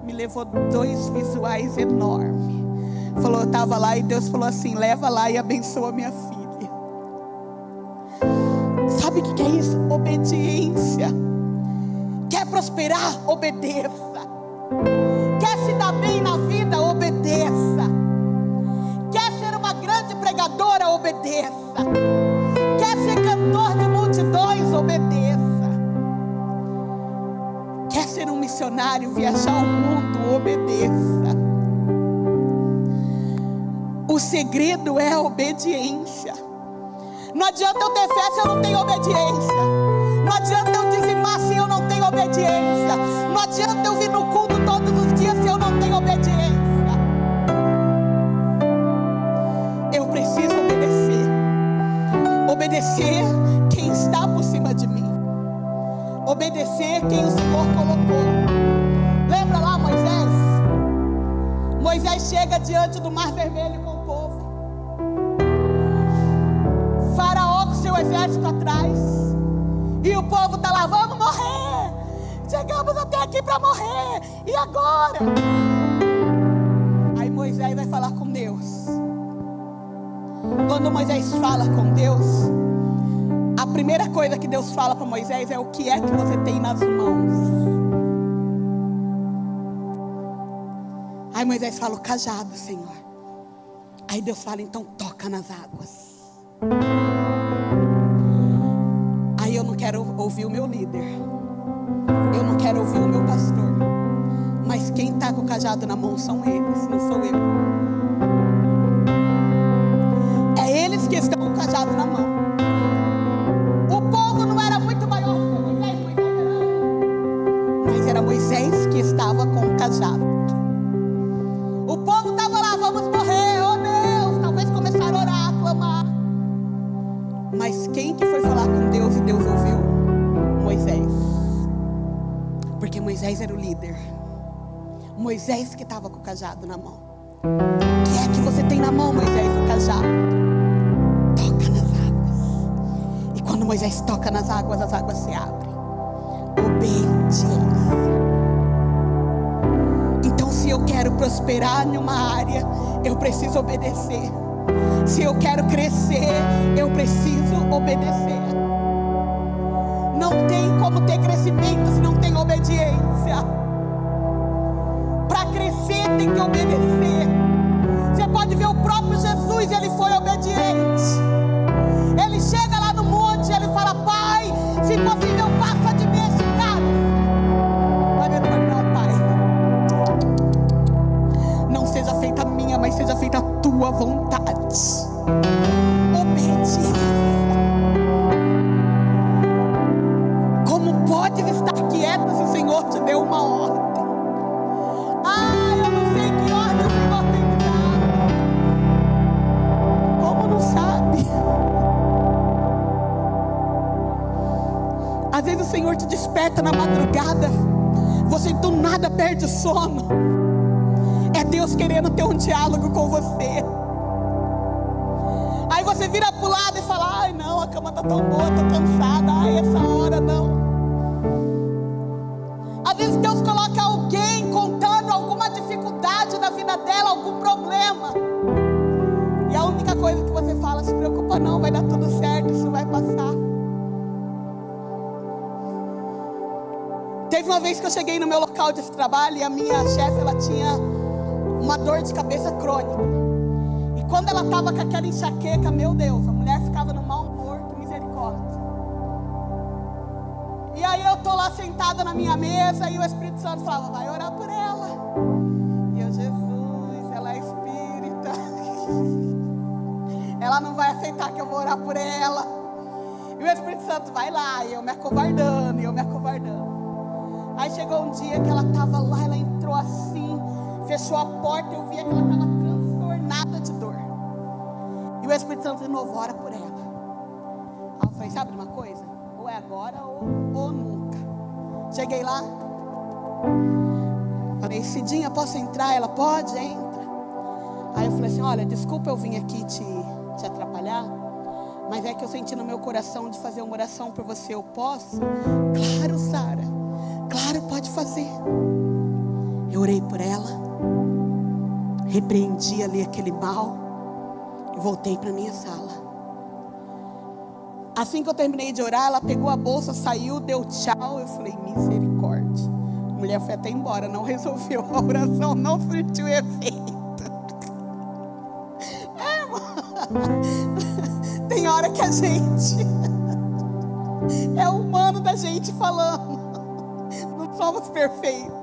Me levou 2 visuais enormes. Falou, eu estava lá e Deus falou assim, leva lá e abençoa minha filha. Sabe o que é isso? Obediência. Quer prosperar? Obedeça. Quer se dar bem na vida? Obedeça. Quer ser uma grande pregadora? Obedeça. Quer ser cantor de multidões? Obedeça. Quer ser um missionário, viajar o mundo? Obedeça. O segredo é a obediência. Não adianta eu ter fé se eu não tenho obediência. Não adianta eu dizimar se eu não tenho obediência. Não adianta eu vir no culto todos os dias se eu não tenho obediência. Eu preciso obedecer. Obedecer quem está por cima de mim. Obedecer quem o Senhor colocou. Lembra lá Moisés? Moisés chega diante do Mar Vermelho com o povo. Faraó com seu exército atrás. E o povo está lá, vamos morrer. Chegamos até aqui para morrer. E agora? Aí Moisés vai falar com Deus. Quando Moisés fala com Deus, a primeira coisa que Deus fala para Moisés é o que é que você tem nas mãos. Aí Moisés fala, o cajado, Senhor. Aí Deus fala, então toca nas águas. Aí eu não quero ouvir o meu líder. Eu não quero ouvir o meu pastor. Mas quem está com o cajado na mão são eles, não sou eu. É eles que estão com o cajado na mão. O povo não era muito maior do que Moisés, mas era Moisés que estava com o cajado. O povo estava lá, vamos morrer, oh Deus. Talvez começaram a orar, a clamar. Mas quem que foi falar com Deus e Deus ouviu? Moisés. Porque Moisés era o líder. Moisés que estava com o cajado na mão. O que é que você tem na mão, Moisés? O cajado. Toca nas águas. E quando Moisés toca nas águas, as águas se abrem. Obediência. Então, se eu quero prosperar em uma área, eu preciso obedecer. Se eu quero crescer, eu preciso obedecer. Não tem como ter crescimento se não tem obediência. Para crescer tem que obedecer. Você pode ver o próprio Jesus, ele foi obediente. Ele chega lá no monte, ele fala, Pai, se possível passa de mim este cálice. sabe? Às vezes o Senhor te desperta na madrugada, você do nada perde o sono. É Deus querendo ter um diálogo com você. Aí você vira pro lado e fala: ai não, a cama tá tão boa, tô cansada, ai essa hora não. Às vezes Deus coloca alguém contando alguma dificuldade na vida dela, algum problema, e a única coisa que você fala: se preocupa não, vai dar tudo certo, isso vai passar. Teve uma vez que eu cheguei no meu local de trabalho e a minha chefe, ela tinha uma dor de cabeça crônica. E quando ela estava com aquela enxaqueca, meu Deus, a mulher ficava no mau humor, que misericórdia. E aí eu estou lá sentada na minha mesa e o Espírito Santo falava: vai orar por ela. E eu: Jesus, ela é espírita, ela não vai aceitar que eu vou orar por ela. E o Espírito Santo: vai lá. E eu me acovardando, Aí chegou um dia que ela estava lá, ela entrou assim, fechou a porta, eu via que ela estava transtornada de dor. E o Espírito Santo de novo: ora por ela. Aí eu falei: sabe de uma coisa? Ou é agora ou nunca. Cheguei lá, falei: Cidinha, posso entrar? Ela: pode, entra. Aí eu falei assim: olha, desculpa eu vim aqui te atrapalhar, mas é que eu senti no meu coração de fazer uma oração por você, eu posso? Claro, Sara. Claro, pode fazer. Eu orei por ela, repreendi ali aquele mal e voltei para minha sala. Assim que eu terminei de orar, ela pegou a bolsa, saiu, deu tchau. Eu falei: misericórdia. A mulher foi até embora, não resolveu, a oração não surtiu efeito. Tem hora que a gente é humano da gente falando, não somos perfeitos.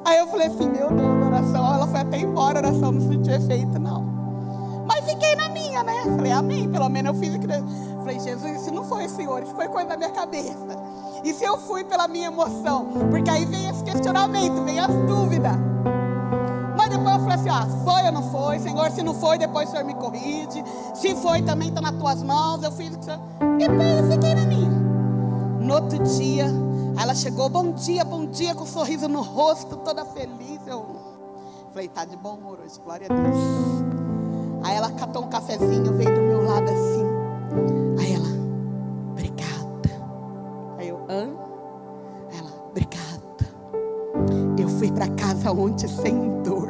Aí eu falei assim: meu Deus, a oração, ela foi até embora, a oração não sentiu efeito não. Mas fiquei na minha, né? Falei: amém, pelo menos eu fiz o que Deus. Falei: Jesus, se não foi o Senhor, isso foi coisa da minha cabeça. E se eu fui pela minha emoção? Porque aí vem esse questionamento, vem as dúvidas. Mas depois eu falei assim: foi ou não foi? Senhor, se não foi, depois o Senhor me corrige. Se foi, também está nas tuas mãos. Eu fiz o que o Senhor. E eu fiquei na minha. No outro dia, ela chegou: bom dia, com um sorriso no rosto, toda feliz. Eu falei: tá de bom humor hoje, glória a Deus. Aí ela catou um cafezinho, veio do meu lado assim. Aí ela: obrigada. Aí eu: hã? Ela: obrigada. Eu fui para casa ontem sem dor.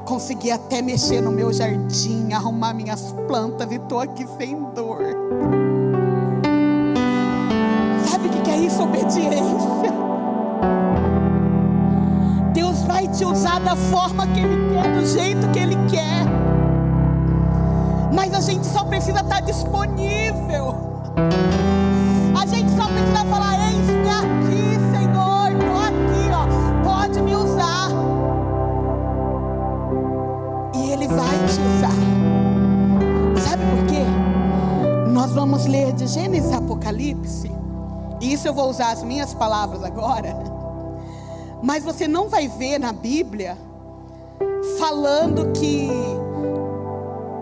Consegui até mexer no meu jardim, arrumar minhas plantas e estou aqui sem dor. Sabe o que é isso? Obediência. Deus vai te usar da forma que Ele quer, do jeito que Ele quer. Mas a gente só precisa estar disponível. A gente só precisa falar: eis-me aqui, Senhor, estou aqui, ó, pode me usar. E Ele vai te usar. Sabe por quê? Nós vamos ler de Gênesis a Apocalipse. E isso eu vou usar as minhas palavras agora. Mas você não vai ver na Bíblia falando que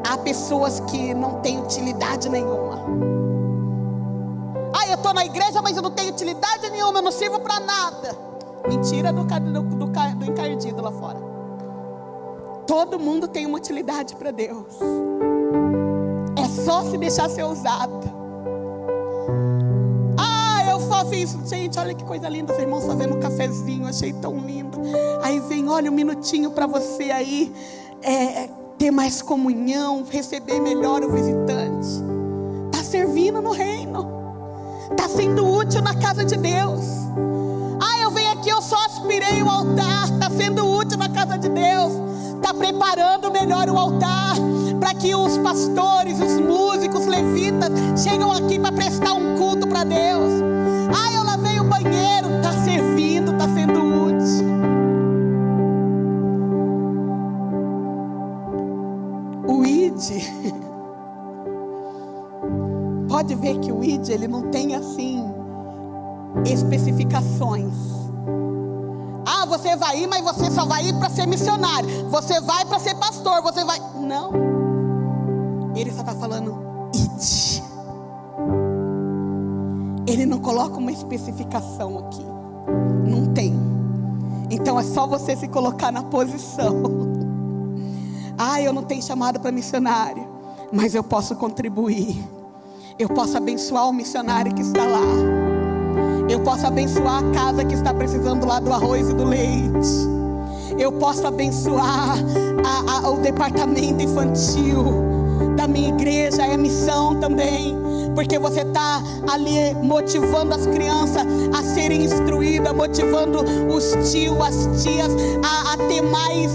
há pessoas que não têm utilidade nenhuma. Eu estou na igreja, mas eu não tenho utilidade nenhuma, eu não sirvo para nada. Mentira do encardido lá fora. Todo mundo tem uma utilidade para Deus. É só se deixar ser usado. Eu faço isso. Gente, olha que coisa linda. Os irmãos fazendo um cafezinho, achei tão lindo. Aí vem: olha, um minutinho para você aí ter mais comunhão, receber melhor o visitante. Está servindo no reino. Está sendo útil na casa de Deus. Eu venho aqui, eu só aspirei o altar. Está sendo útil na casa de Deus. Está preparando melhor o altar, para que os pastores, os músicos, os levitas chegam aqui para prestar um culto para Deus. Eu lavei o banheiro. Está servindo, está sendo útil. O ID, pode ver que o ID, ele não tem assim especificações. Você vai ir, mas você só vai ir para ser missionário. Você vai para ser pastor, você vai... Não. Ele só está falando, ide. Ele não coloca uma especificação aqui. Não tem. Então é só você se colocar na posição. Eu não tenho chamado para missionário, mas eu posso contribuir. Eu posso abençoar o missionário que está lá. Eu posso abençoar a casa que está precisando lá do arroz e do leite. Eu posso abençoar o departamento infantil da minha igreja. É missão também, porque você está ali motivando as crianças a serem instruídas, motivando os tios, as tias a ter mais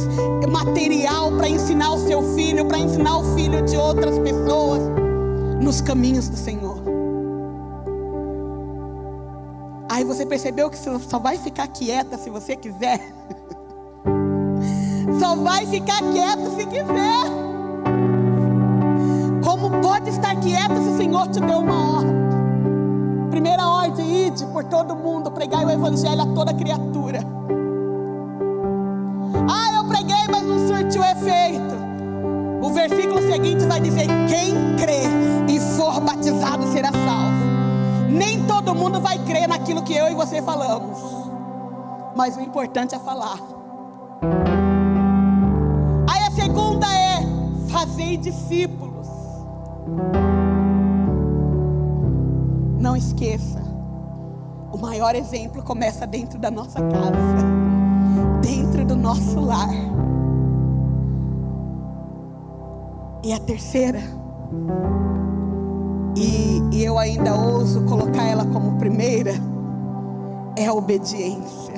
material para ensinar o seu filho, para ensinar o filho de outras pessoas nos caminhos do Senhor. Aí você percebeu que você só vai ficar quieta se você quiser. Só vai ficar quieta se quiser. Como pode estar quieta se o Senhor te deu uma ordem? Primeira ordem, ide por todo mundo, pregai o evangelho a toda criatura. Eu preguei, mas não surtiu efeito. O versículo seguinte vai dizer, quem crê e for batizado será salvo. Nem todo mundo vai crer naquilo que eu e você falamos, mas o importante é falar. Aí a segunda é, fazei discípulos. Não esqueça, o maior exemplo começa dentro da nossa casa, dentro do nosso lar. E a terceira, e eu ainda ouso colocar ela como primeira, é a obediência.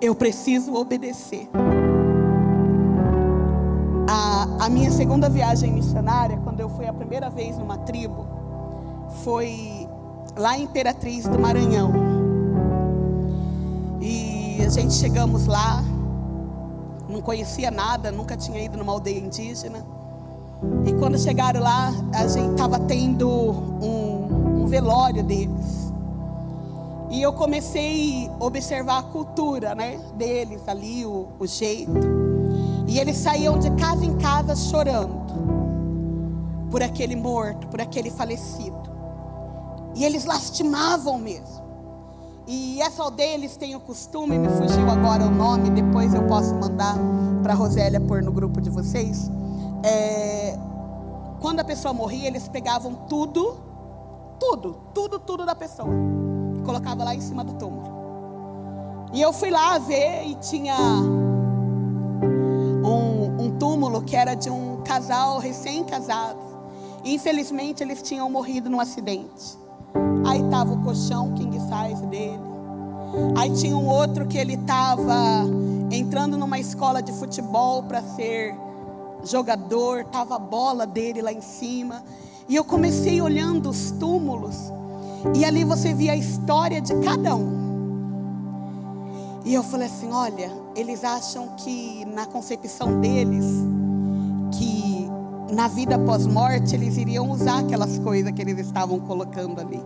Eu preciso obedecer. A minha segunda viagem missionária, quando eu fui a primeira vez numa tribo, foi lá em Imperatriz do Maranhão. E a gente chegamos lá, não conhecia nada, nunca tinha ido numa aldeia indígena. E quando chegaram lá, a gente estava tendo um velório deles. E eu comecei a observar a cultura, né, deles ali, o jeito. E eles saíam de casa em casa chorando por aquele morto, por aquele falecido. E eles lastimavam mesmo. E essa aldeia, eles têm o costume, me fugiu agora o nome, depois eu posso mandar para a Rosélia pôr no grupo de vocês. Quando a pessoa morria, eles pegavam tudo da pessoa e colocavam lá em cima do túmulo. E eu fui lá ver e tinha um túmulo que era de um casal recém-casado. E infelizmente eles tinham morrido num acidente. Aí estava o colchão king size dele. Aí tinha um outro que ele estava entrando numa escola de futebol para ser jogador. Estava a bola dele lá em cima. E eu comecei olhando os túmulos. E ali você via a história de cada um. E eu falei assim, olha, eles acham que na concepção deles, que na vida pós-morte eles iriam usar aquelas coisas que eles estavam colocando ali.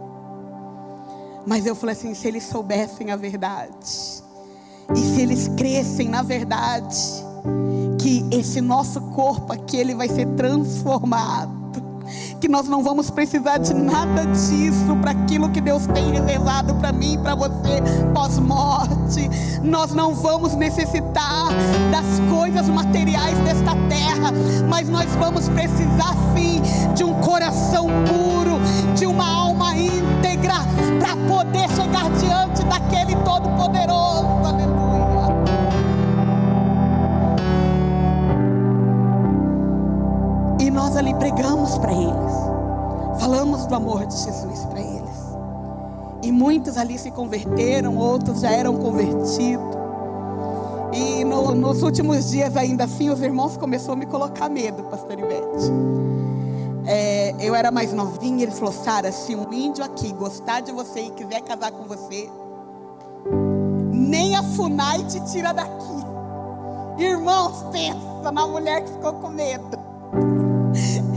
Mas eu falei assim, se eles soubessem a verdade, e se eles crescem na verdade, que esse nosso corpo aqui, ele vai ser transformado, que nós não vamos precisar de nada disso para aquilo que Deus tem reservado para mim e para você pós-morte. Nós não vamos necessitar das coisas materiais desta terra, mas nós vamos precisar sim de um coração puro, de uma alma íntegra, para poder chegar diante daquele Todo-Poderoso. Aleluia. E nós ali pregamos para eles, falamos do amor de Jesus para eles. E muitos ali se converteram, outros já eram convertidos. E nos últimos dias ainda assim, os irmãos começaram a me colocar medo, pastor Ivete. Eu era mais novinha, eles falaram, Sara, se um índio aqui gostar de você e quiser casar com você, nem a FUNAI te tira daqui. Irmãos, pensa na mulher que ficou com medo.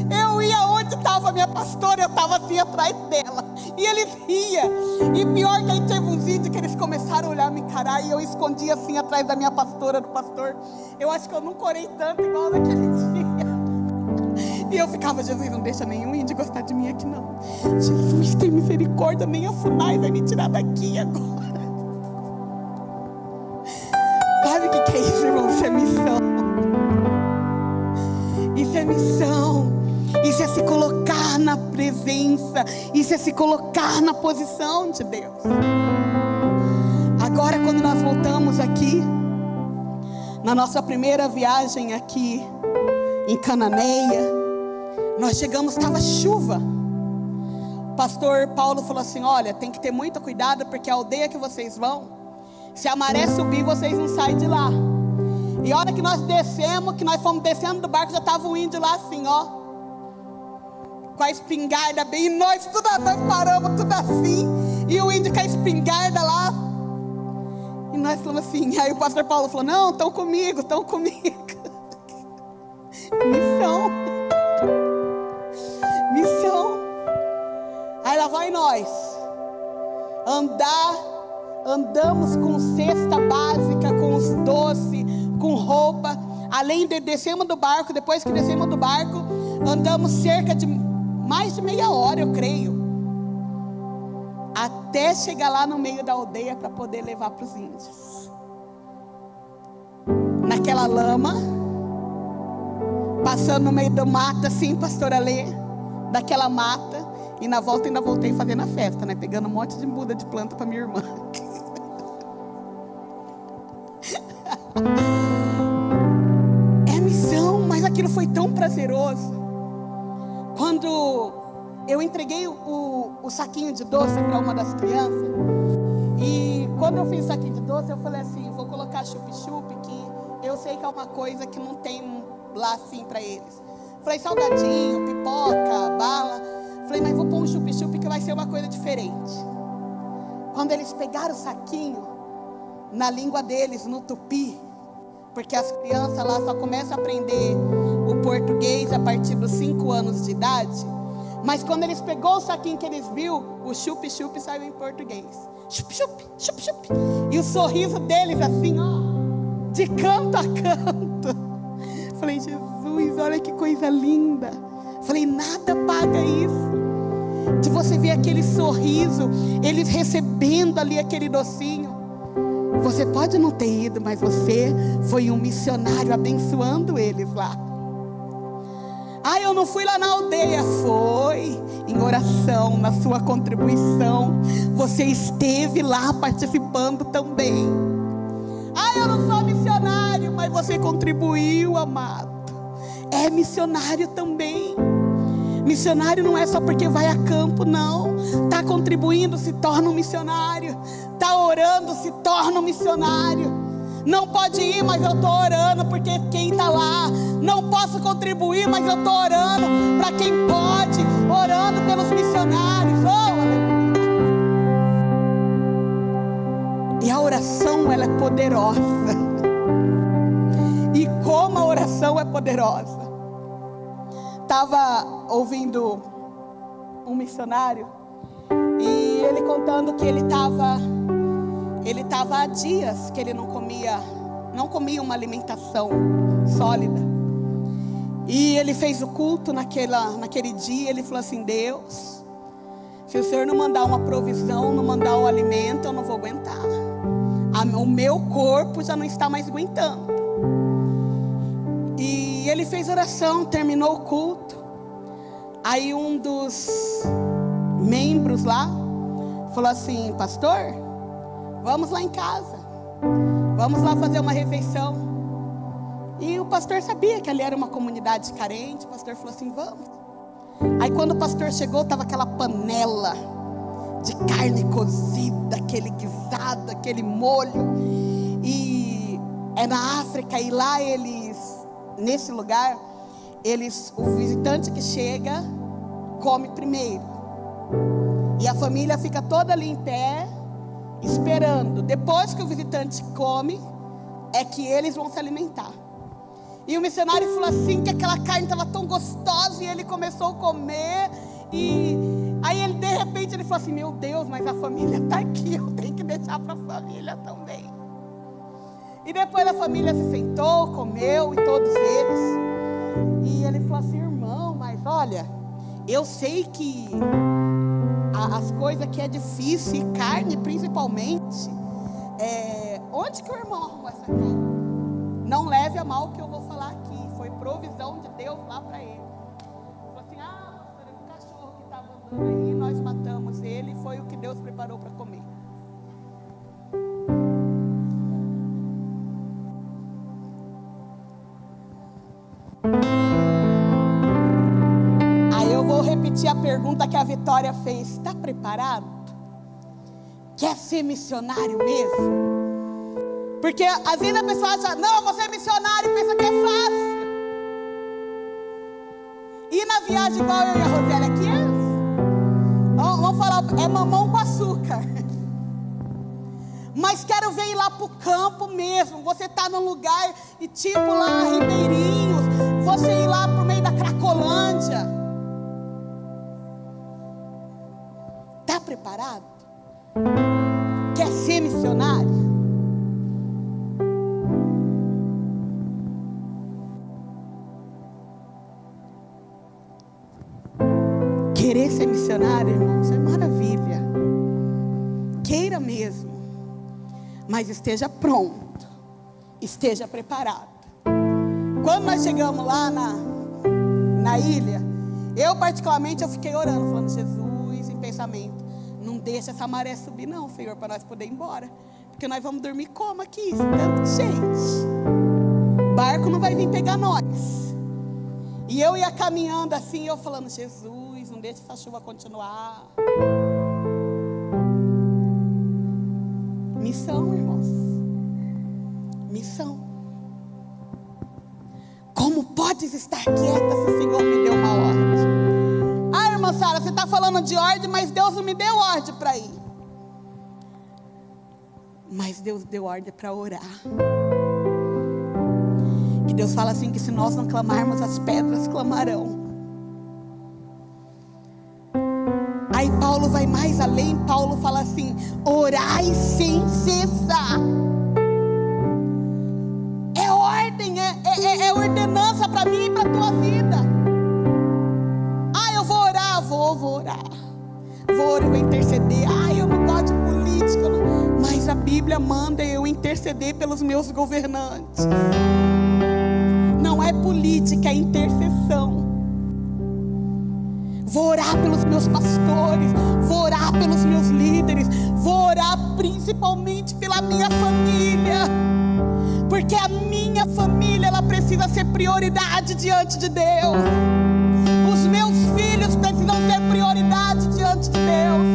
Eu ia onde estava a minha pastora, eu estava assim atrás dela. E eles riam. E pior que aí teve uns vídeos que eles começaram a olhar, me encarar. E eu escondia assim atrás da minha pastora, do pastor. Eu acho que eu nunca orei tanto igual naquele dia. E eu ficava: Jesus, não deixa nenhum índio gostar de mim aqui não. Jesus, tem misericórdia, nem a FUNAI vai me tirar daqui agora. Sabe o que é isso, irmão? Isso é missão. Isso é missão. Isso é se colocar na presença. Isso é se colocar na posição de Deus. Agora, quando nós voltamos aqui, na nossa primeira viagem aqui em Cananeia, nós chegamos, estava chuva. O pastor Paulo falou assim: olha, tem que ter muito cuidado, porque a aldeia que vocês vão, se a maré subir, vocês não saem de lá. E a hora que nós descemos, que nós fomos descendo do barco, já estava o índio lá assim, ó, com a espingarda bem, e nós paramos tudo assim, e o índio com a espingarda lá. E nós falamos assim, aí o pastor Paulo falou: não, estão comigo. Missão. Aí lá vai nós, andamos com cesta básica, com os doces, com roupa. Além de descemos do barco, depois que descemos do barco, andamos cerca de mais de meia hora, eu creio, até chegar lá no meio da aldeia para poder levar para os índios. Naquela lama, passando no meio do mato assim, pastor Alê, daquela mata. E na volta ainda voltei fazendo a festa, né? Pegando um monte de muda de planta para minha irmã. É missão, mas aquilo foi tão prazeroso. Quando eu entreguei o saquinho de doce para uma das crianças, e quando eu fiz o saquinho de doce, eu falei assim: vou colocar chup-chup, que eu sei que é uma coisa que não tem lá assim para eles. Falei: salgadinho, pipoca, bala. Falei: mas vou pôr um chup-chup que vai ser uma coisa diferente. Quando eles pegaram o saquinho, na língua deles, no tupi, porque as crianças lá só começam a aprender o português a partir dos 5 anos de idade. Mas quando eles pegou o saquinho que eles viu, o chup-chup saiu em português. Chup-chup, chup-chup. E o sorriso deles assim, ó, de canto a canto. Falei: Jesus, olha que coisa linda. Falei: nada paga isso. De você ver aquele sorriso, eles recebendo ali aquele docinho. Você pode não ter ido, mas você foi um missionário abençoando eles lá. Ah, eu não fui lá na aldeia. Foi em oração, na sua contribuição. Você esteve lá participando também. Ah, eu não sou missionário, mas você contribuiu, amado. É missionário também. Missionário não é só porque vai a campo, não. Está contribuindo, se torna um missionário. Está orando, se torna um missionário. Não pode ir, mas eu estou orando porque quem está lá. Não posso contribuir, mas eu estou orando para quem pode. Orando pelos missionários. Oh, aleluia. E a oração, ela é poderosa. E como a oração é poderosa. Estava ouvindo um missionário e ele contando que ele estava há dias que ele não comia uma alimentação sólida. E ele fez o culto naquele dia. Ele falou assim: Deus, se o Senhor não mandar uma provisão, não mandar o alimento, eu não vou aguentar. O meu corpo já não está mais aguentando. E ele fez oração, terminou o culto. Aí um dos membros lá falou assim: pastor, vamos lá em casa, vamos lá fazer uma refeição. E o pastor sabia que ali era uma comunidade carente. O pastor falou assim: vamos. Aí quando o pastor chegou, estava aquela panela de carne cozida, aquele guisado, aquele molho. E é na África, e lá eles, nesse lugar, o visitante que chega come primeiro, e a família fica toda ali em pé esperando. Depois que o visitante come, é que eles vão se alimentar. E o missionário falou assim, que aquela carne estava tão gostosa, e ele começou a comer. E aí ele, de repente, ele falou assim: meu Deus, mas a família está aqui, eu tenho que deixar para a família também. E depois a família se sentou, comeu, e todos eles. E ele falou assim: irmão, mas olha, eu sei que as coisas que é difícil, e carne principalmente, onde que o irmão arrumou essa carne? Não leve a mal o que eu vou falar aqui, foi provisão de Deus lá para ele. Falou assim, pastor, o cachorro que estava andando aí, nós matamos ele, foi o que Deus preparou para comer. Aí eu vou repetir a pergunta que a Vitória fez: está preparado? Quer ser missionário mesmo? Porque às vezes a pessoa acha, não, você é missionário, e pensa que é fácil. E na viagem igual eu e a Roseli aqui, vamos falar, é mamão com açúcar. Mas quero ver ir lá para o campo mesmo. Você está num lugar, e tipo lá, Ribeirinhos, você ir lá para o meio da Cracolândia. Está preparado? Quer ser missionário? Querer ser missionário, irmãos, é maravilha. Queira mesmo. Mas esteja pronto. Esteja preparado. Quando nós chegamos lá na ilha, eu particularmente, eu fiquei orando, falando, Jesus, em pensamento, não deixa essa maré subir não, Senhor, para nós poder ir embora. Porque nós vamos dormir como aqui? Tanto gente. Barco não vai vir pegar nós. E eu ia caminhando assim, eu falando, Jesus, não deixa essa chuva continuar. Missão, irmãos. Missão. Como podes estar quieta se o Senhor me deu uma ordem? Irmã Sara, você está falando de ordem, mas Deus não me deu ordem para ir. Mas Deus deu ordem para orar. Que Deus fala assim, que se nós não clamarmos, as pedras clamarão. Aí Paulo vai mais além, Paulo fala assim, orai sem cessar. É ordem, é ordenança para mim e para a tua vida. Eu vou orar, vou orar. Eu vou interceder. Eu não gosto de política, não. Mas a Bíblia manda eu interceder pelos meus governantes. Não é política, é intercessão. Vou orar pelos meus pastores, vou orar pelos meus líderes, vou orar principalmente pela minha família, porque a minha família, ela precisa ser prioridade diante de Deus. Os meus filhos precisam ser prioridade diante de Deus.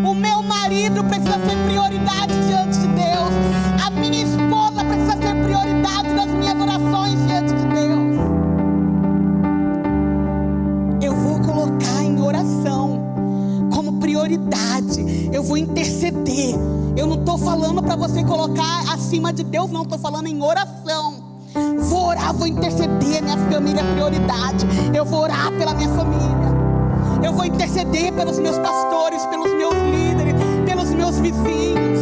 O meu marido precisa ser prioridade diante de Deus. A minha esposa precisa ser prioridade nas minhas orações diante de Deus. Eu vou colocar em oração como prioridade. Eu vou interceder. Eu não estou falando para você colocar acima de Deus, não. Estou falando em oração. Vou orar, vou interceder. Minha família é prioridade. Eu vou orar pela minha família. Eu vou interceder pelos meus pastores, pelos meus líderes, pelos meus vizinhos.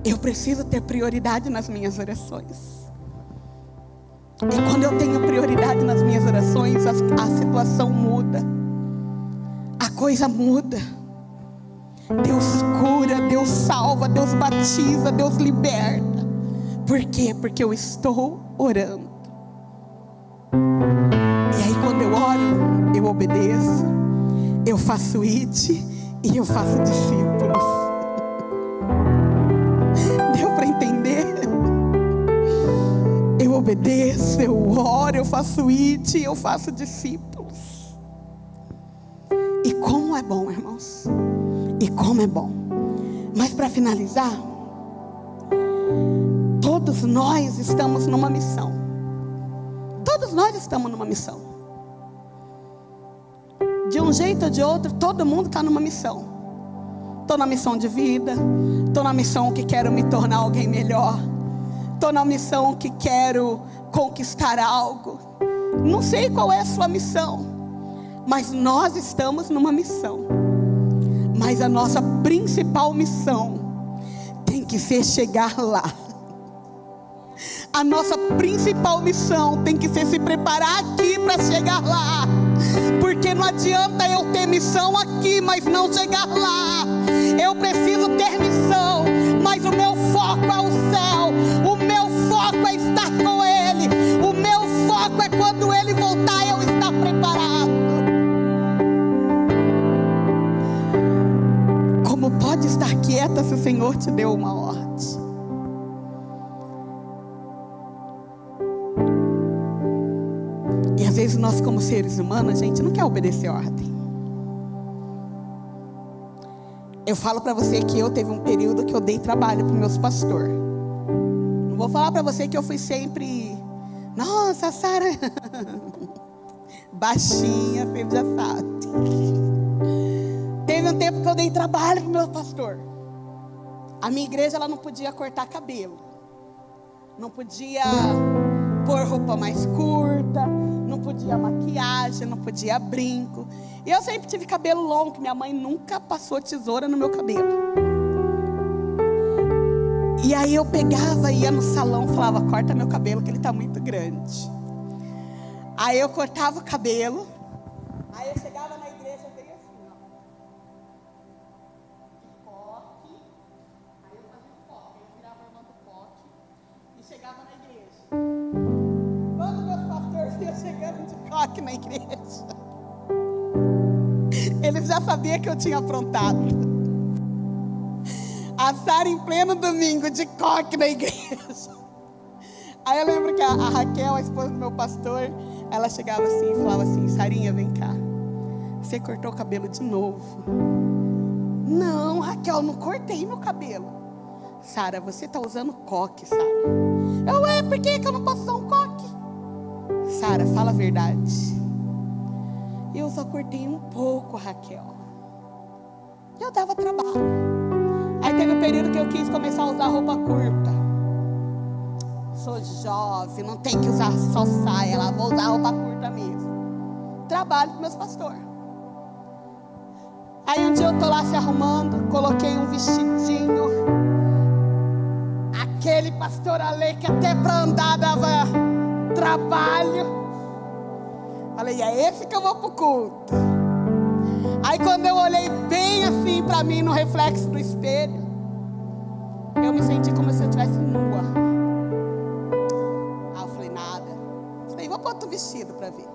Eu preciso ter prioridade nas minhas orações. E quando eu tenho prioridade nas minhas orações, a situação muda. A coisa muda. Deus cura, Deus salva, Deus batiza, Deus liberta. Por quê? Porque eu estou orando. E aí quando eu oro, eu obedeço, eu faço it e eu faço discípulos. Deu para entender? Eu obedeço, eu oro, eu faço it e eu faço discípulos. E como é bom, irmãos. E como é bom. Mas para finalizar, todos nós estamos numa missão. Todos nós estamos numa missão. De um jeito ou de outro, todo mundo está numa missão. Estou na missão de vida. Estou na missão que quero me tornar alguém melhor. Estou na missão que quero conquistar algo. Não sei qual é a sua missão, mas nós estamos numa missão. Mas a nossa principal missão tem que ser chegar lá. a nossa principal missão tem que ser se preparar aqui para chegar lá. Porque não adianta eu ter missão aqui, mas não chegar lá. Eu preciso ter missão, mas o meu foco é o céu. O meu foco é estar com Ele. O meu foco é quando Ele voltar, eu estar preparado. Como pode estar quieta se o Senhor te deu uma ordem? E às vezes nós, como seres humanos, a gente não quer obedecer ordem. Eu falo para você que eu teve um período que eu dei trabalho para meus pastores. Não vou falar para você que eu fui sempre, nossa, Sara, baixinha, você já sabe. Teve um tempo que eu dei trabalho para o meu pastor. A minha igreja, ela não podia cortar cabelo, não podia pôr roupa mais curta, não podia maquiagem, não podia brinco. E eu sempre tive cabelo longo, que minha mãe nunca passou tesoura no meu cabelo. E aí eu pegava, ia no salão, falava, corta meu cabelo que ele está muito grande. Aí eu cortava o cabelo, aí eu chegava na igreja bem assim, ó. De coque, aí eu fazia um coque, eu virava a irmã do coque e chegava na igreja. Quando meus pastores iam chegando de coque na igreja, eles já sabiam que eu tinha aprontado. A Sara em pleno domingo de coque na igreja. Aí eu lembro que a Raquel, a esposa do meu pastor, ela chegava assim e falava assim, Sarinha, vem cá, você cortou o cabelo de novo? Não, Raquel, não cortei meu cabelo. Sara, você está usando coque, Sara. Por que eu não posso usar um coque? Sara, fala a verdade. Eu só cortei um pouco, Raquel. Eu dava trabalho. Aí teve um período que eu quis começar a usar roupa curta. Sou jovem, não tem que usar só saia, lá vou usar roupa curta mesmo. Trabalho com meus pastores. Aí um dia eu tô lá se arrumando, coloquei um vestidinho, aquele pastor Ale que até para andar dava trabalho. Falei, é esse que eu vou pro culto. Aí quando eu olhei bem assim para mim no reflexo do espelho, eu me senti como se eu estivesse nua. Aí eu falei, nada. Falei, vou pôr outro vestido para ver.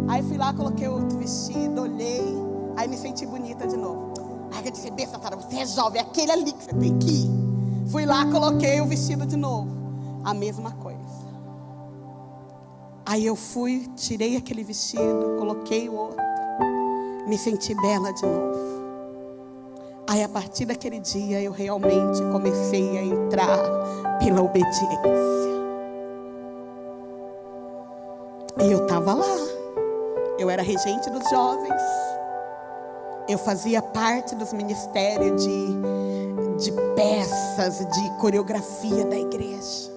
Aí fui lá, coloquei outro vestido, olhei, aí me senti bonita de novo. Aí eu disse, besta, Sara, você é jovem, é aquele ali que você tem que ir. Fui lá, coloquei o vestido de novo. A mesma coisa. Aí eu fui, tirei aquele vestido, coloquei o outro. Me senti bela de novo. Aí a partir daquele dia eu realmente comecei a entrar pela obediência. E eu estava lá. Eu era regente dos jovens. Eu fazia parte dos ministérios de peças, de coreografia da igreja.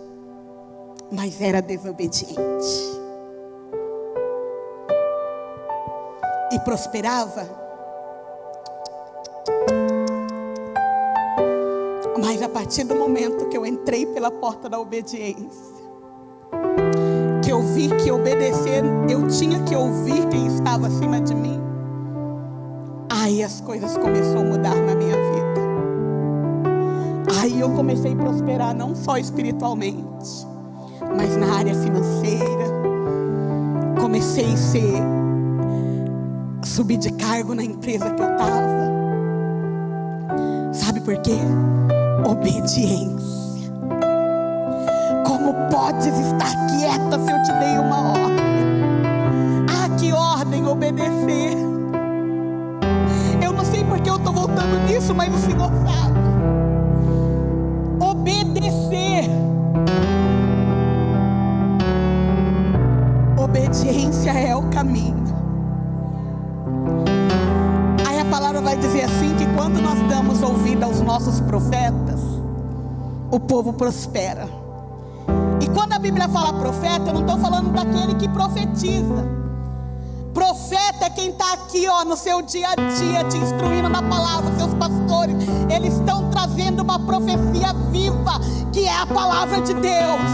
Mas era desobediente. E prosperava. Mas a partir do momento que eu entrei pela porta da obediência, que eu vi que obedecer, eu tinha que ouvir quem estava acima de mim, aí as coisas começaram a mudar na minha vida. Aí eu comecei a prosperar não só espiritualmente, mas na área financeira. Comecei a subir de cargo na empresa que eu estava. Sabe por quê? Obediência. Como podes estar quieta se eu te dei uma ordem? Ah, que ordem? Obedecer. Eu não sei porque eu estou voltando nisso, mas o Senhor sabe. Obedecer. Obediência é o caminho. Aí a palavra vai dizer assim, que quando nós damos ouvido aos nossos profetas, o povo prospera. E quando a Bíblia fala profeta, eu não estou falando daquele que profetiza. Profeta é quem está aqui, ó, no seu dia a dia, te instruindo na palavra. Seus pastores, eles estão trazendo uma profecia viva, que é a palavra de Deus.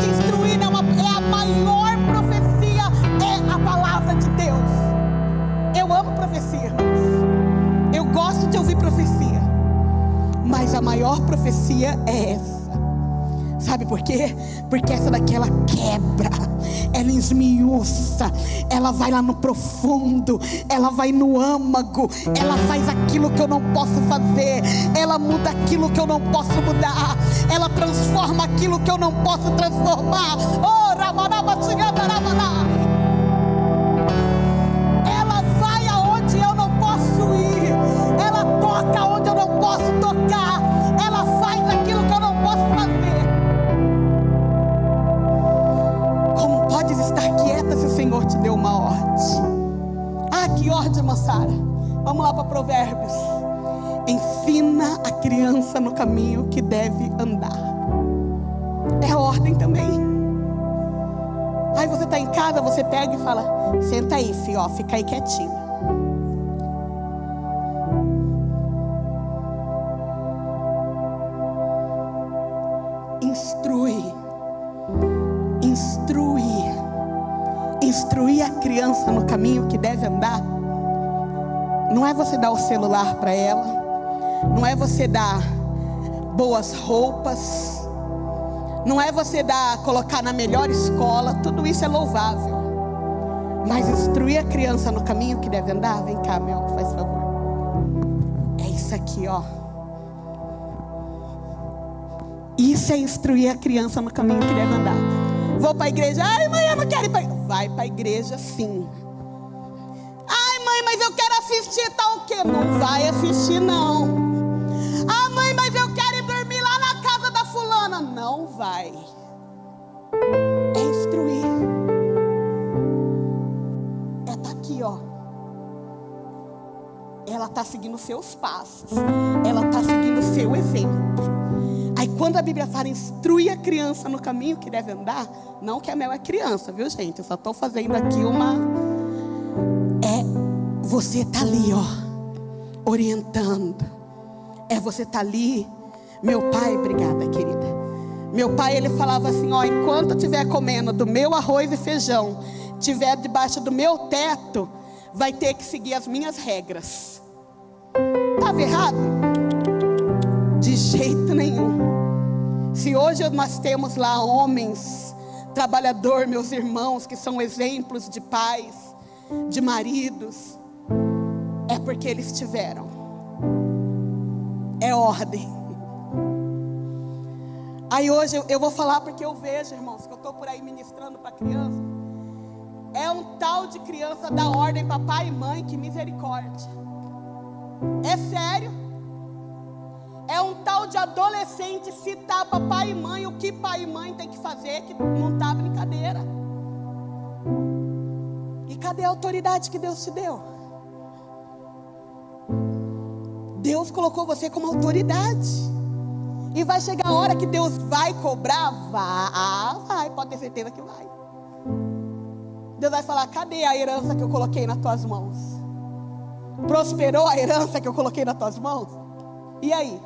te instruir, é a maior profecia, é a palavra de Deus. Eu amo profecia, irmãos. Eu gosto de ouvir profecia. Mas a maior profecia é essa. Sabe por quê? Porque essa daqui ela quebra, ela esmiuça, ela vai lá no profundo, ela vai no âmago, ela faz aquilo que eu não posso fazer, ela muda aquilo que eu não posso mudar, ela transforma aquilo que eu não posso transformar. Oh, Ramanaba, Tchigabarabana. Ela vai aonde eu não posso ir, ela toca onde eu não posso tocar, ela faz aquilo que eu não posso fazer. Podes estar quieta se o Senhor te deu uma ordem. Ah, que ordem, moçada. Vamos lá para Provérbios. Ensina a criança no caminho que deve andar. É ordem também. Aí você está em casa, você pega e fala: senta aí, filho, ó, fica aí quietinho. Instruir a criança no caminho que deve andar. Não é você dar o celular para ela, não é você dar boas roupas, não é você colocar na melhor escola. Tudo isso é louvável, mas instruir a criança no caminho que deve andar. Vem cá, Mel, faz favor. É isso aqui, ó. Isso é instruir a criança no caminho que deve andar. Vou para a igreja. Ai, mãe, eu não quero ir para a igreja. Vai para a igreja, sim. Ai, mãe, mas eu quero assistir tal o quê? Não vai assistir, não. Ah, mãe, mas eu quero ir dormir lá na casa da fulana. Não vai. É instruir. É tá aqui, ó. Ela está seguindo seus passos. Ela está seguindo seu exemplo. Aí quando a Bíblia fala instrui a criança no caminho que deve andar, não que a Mel é criança, viu, gente? Eu só estou fazendo aqui você tá ali, ó, orientando. Você tá ali. Meu pai, obrigada, querida. Meu pai, ele falava assim, ó, enquanto eu estiver comendo do meu arroz e feijão, estiver debaixo do meu teto, vai ter que seguir as minhas regras. Estava errado? De jeito nenhum. Se hoje nós temos lá homens, trabalhador, meus irmãos, que são exemplos de pais, de maridos, é porque eles tiveram. É ordem. Aí hoje eu vou falar porque eu vejo, irmãos, que eu estou por aí ministrando para criança. É um tal de criança da ordem para pai e mãe, que misericórdia. É sério. É um tal de adolescente citar para pai e mãe o que pai e mãe tem que fazer, que não está brincadeira. E cadê a autoridade que Deus te deu? Deus colocou você como autoridade. E vai chegar a hora que Deus vai cobrar? Vai, pode ter certeza que vai. Deus vai falar, cadê a herança que eu coloquei nas tuas mãos? Prosperou a herança que eu coloquei nas tuas mãos? E aí?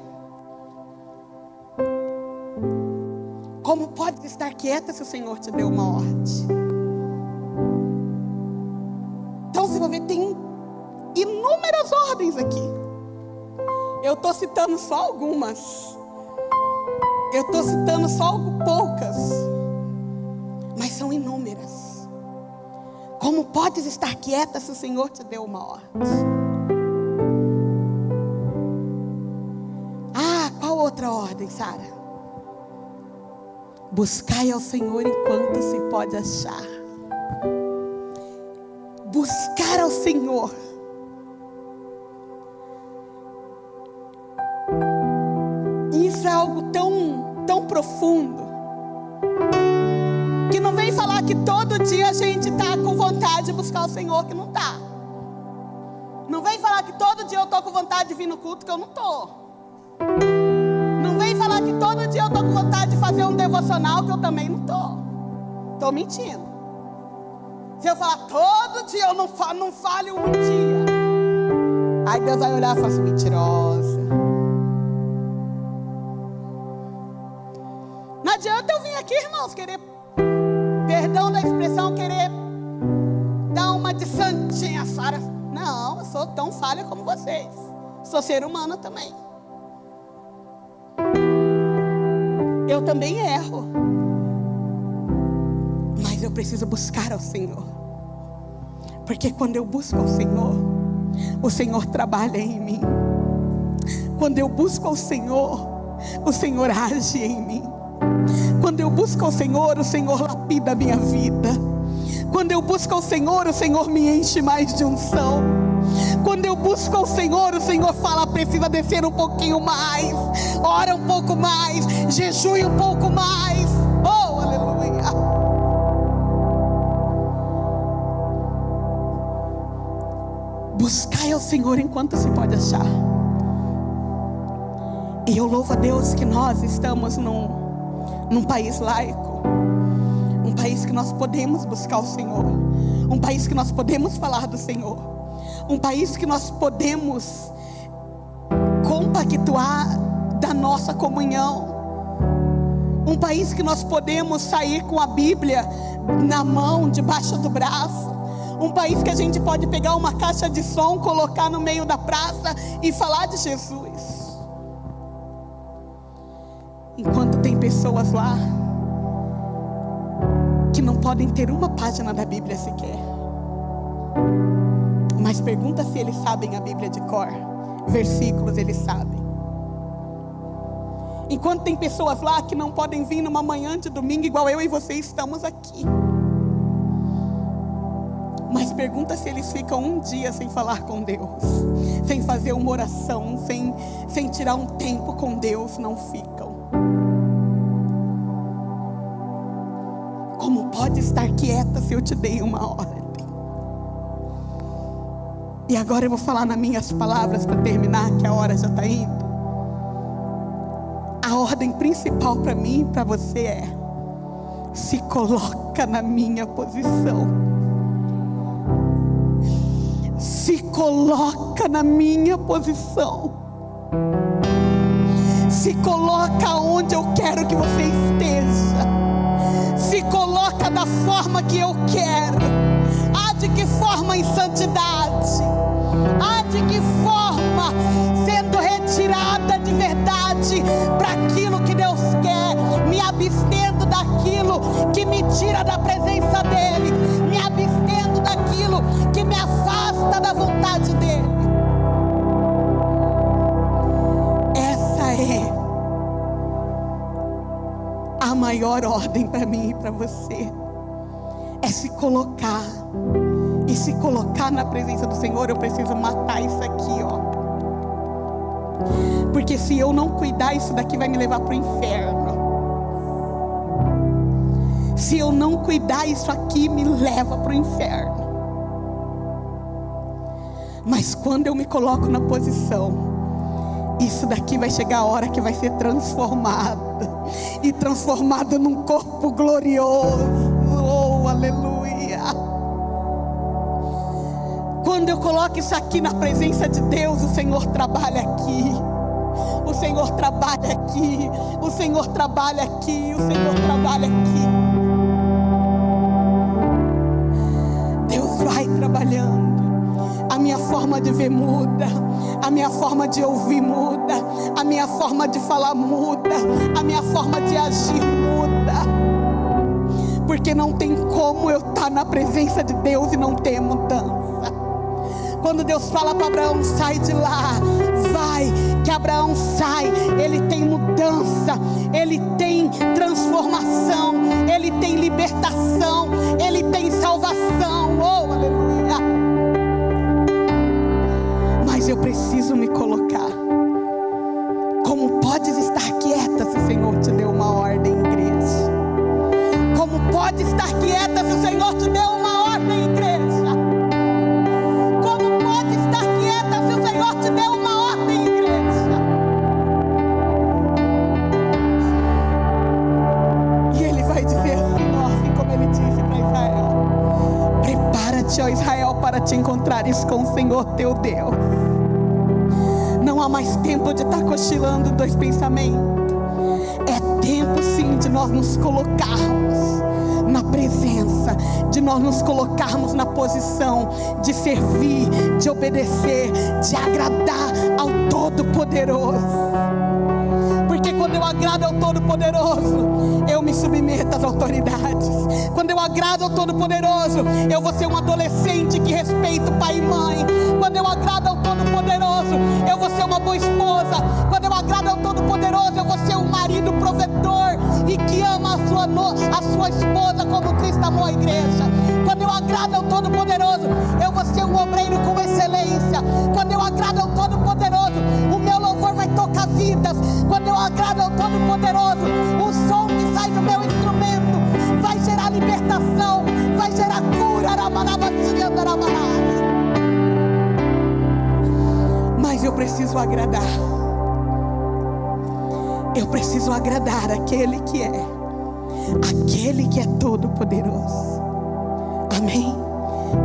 Como pode estar quieta se o Senhor te deu uma ordem? Então você vai ver, tem inúmeras ordens aqui. Eu estou citando só algumas. Eu estou citando só poucas. Mas são inúmeras. Como podes estar quieta se o Senhor te deu uma ordem? Ah, qual outra ordem, Sara? Buscai ao Senhor enquanto se pode achar. Buscar ao Senhor. Isso é algo tão profundo, que não vem falar que todo dia a gente está com vontade de buscar o Senhor, que não está. Não vem falar que todo dia eu estou com vontade de vir no culto, que eu não estou. Não vem falar que todo dia eu estou com vontade de fazer um devocional, que eu também não estou. Estou mentindo. Se eu falar todo dia, eu não falho um dia, aí Deus vai olhar e falar assim, mentirosa. Não adianta eu vir vem aqui, irmãos, querer, perdão da expressão, querer dar uma de santinha, Sara. Não, eu sou tão falha como vocês. Sou ser humana também. Eu também erro. Mas eu preciso buscar ao Senhor. Porque quando eu busco ao Senhor, o Senhor trabalha em mim. Quando eu busco ao Senhor, o Senhor age em mim. Quando eu busco ao Senhor, o Senhor lapida a minha vida. Quando eu busco ao Senhor, o Senhor me enche mais de unção. Quando eu busco ao Senhor, o Senhor fala: precisa descer um pouquinho mais, ora um pouco mais, jejue um pouco mais. Oh, aleluia. Buscai ao Senhor enquanto se pode achar. E eu louvo a Deus que nós estamos num país laico, um país que nós podemos buscar o Senhor, um país que nós podemos falar do Senhor, um país que nós podemos compactuar da nossa comunhão, um país que nós podemos sair com a Bíblia na mão, debaixo do braço, um país que a gente pode pegar uma caixa de som, colocar no meio da praça e falar de Jesus. Enquanto tem pessoas lá que não podem ter uma página da Bíblia sequer. Mas pergunta se eles sabem a Bíblia de cor. Versículos eles sabem. Enquanto tem pessoas lá que não podem vir numa manhã de domingo igual eu e você estamos aqui. Mas pergunta se eles ficam um dia sem falar com Deus, sem fazer uma oração, sem tirar um tempo com Deus. Não ficam. Como pode estar quieta se eu te dei uma ordem? E agora eu vou falar nas minhas palavras para terminar, que a hora já está indo. A ordem principal para mim e para você é: se coloca na minha posição. Se coloca na minha posição. Se coloca onde eu quero que você esteja. Se coloca da forma que eu quero. De que forma? Em santidade. De que forma? Sendo retirada de verdade para aquilo que Deus quer, me abstendo daquilo que me tira da presença dEle, me abstendo daquilo que me afasta da vontade dEle. Essa é a maior ordem para mim e para você. É se colocar. E se colocar na presença do Senhor. Eu preciso matar isso aqui, ó. Porque se eu não cuidar, isso daqui vai me levar para o inferno. Se eu não cuidar, isso aqui me leva para o inferno. Mas quando eu me coloco na posição, isso daqui vai chegar a hora que vai ser transformado. E transformado num corpo glorioso. Oh, aleluia. Quando eu coloco isso aqui na presença de Deus, o Senhor trabalha aqui. O Senhor trabalha aqui. O Senhor trabalha aqui. O Senhor trabalha aqui. Deus vai trabalhando. A minha forma de ver muda. A minha forma de ouvir muda. A minha forma de falar muda. A minha forma de agir muda. Porque não tem como eu estar na presença de Deus e não ter mudança. Quando Deus fala para Abraão: sai de lá, vai, que Abraão sai, ele tem mudança, ele tem transformação, ele tem libertação, ele tem salvação. Oh, aleluia. Mas eu preciso me colocar. Como podes estar quieta se o Senhor te deu uma ordem, igreja? Como pode estar quieta se o Senhor te deu uma ordem, igreja? Te deu uma ordem, igreja. E Ele vai dizer assim como Ele disse para Israel: prepara-te, ó Israel, para te encontrares com o Senhor teu Deus. Não há mais tempo de estar cochilando dois pensamentos. É tempo sim de nós nos colocarmos na presença, de nós nos colocarmos na posição de servir, de obedecer, de agradar ao Todo-Poderoso. Porque quando eu agrado ao Todo-Poderoso, eu me submeto às autoridades. Quando eu agrado ao Todo-Poderoso, eu vou ser um adolescente que respeita o pai e mãe. Quando eu agrado ao Todo-Poderoso, eu vou ser uma boa esposa. Quando eu agrado ao Todo-Poderoso, eu vou ser um marido provedor e que ama a sua esposa como Cristo amou a igreja. Quando eu agrado ao Todo-Poderoso, eu vou ser um obreiro com excelência. Quando eu agrado ao Todo-Poderoso, o meu louvor vai tocar vidas. Quando eu agrado ao Todo-Poderoso, o som que sai do meu instrumento vai gerar libertação, vai gerar cura. Mas eu preciso agradar. Eu preciso agradar aquele que é todo-poderoso. Amém?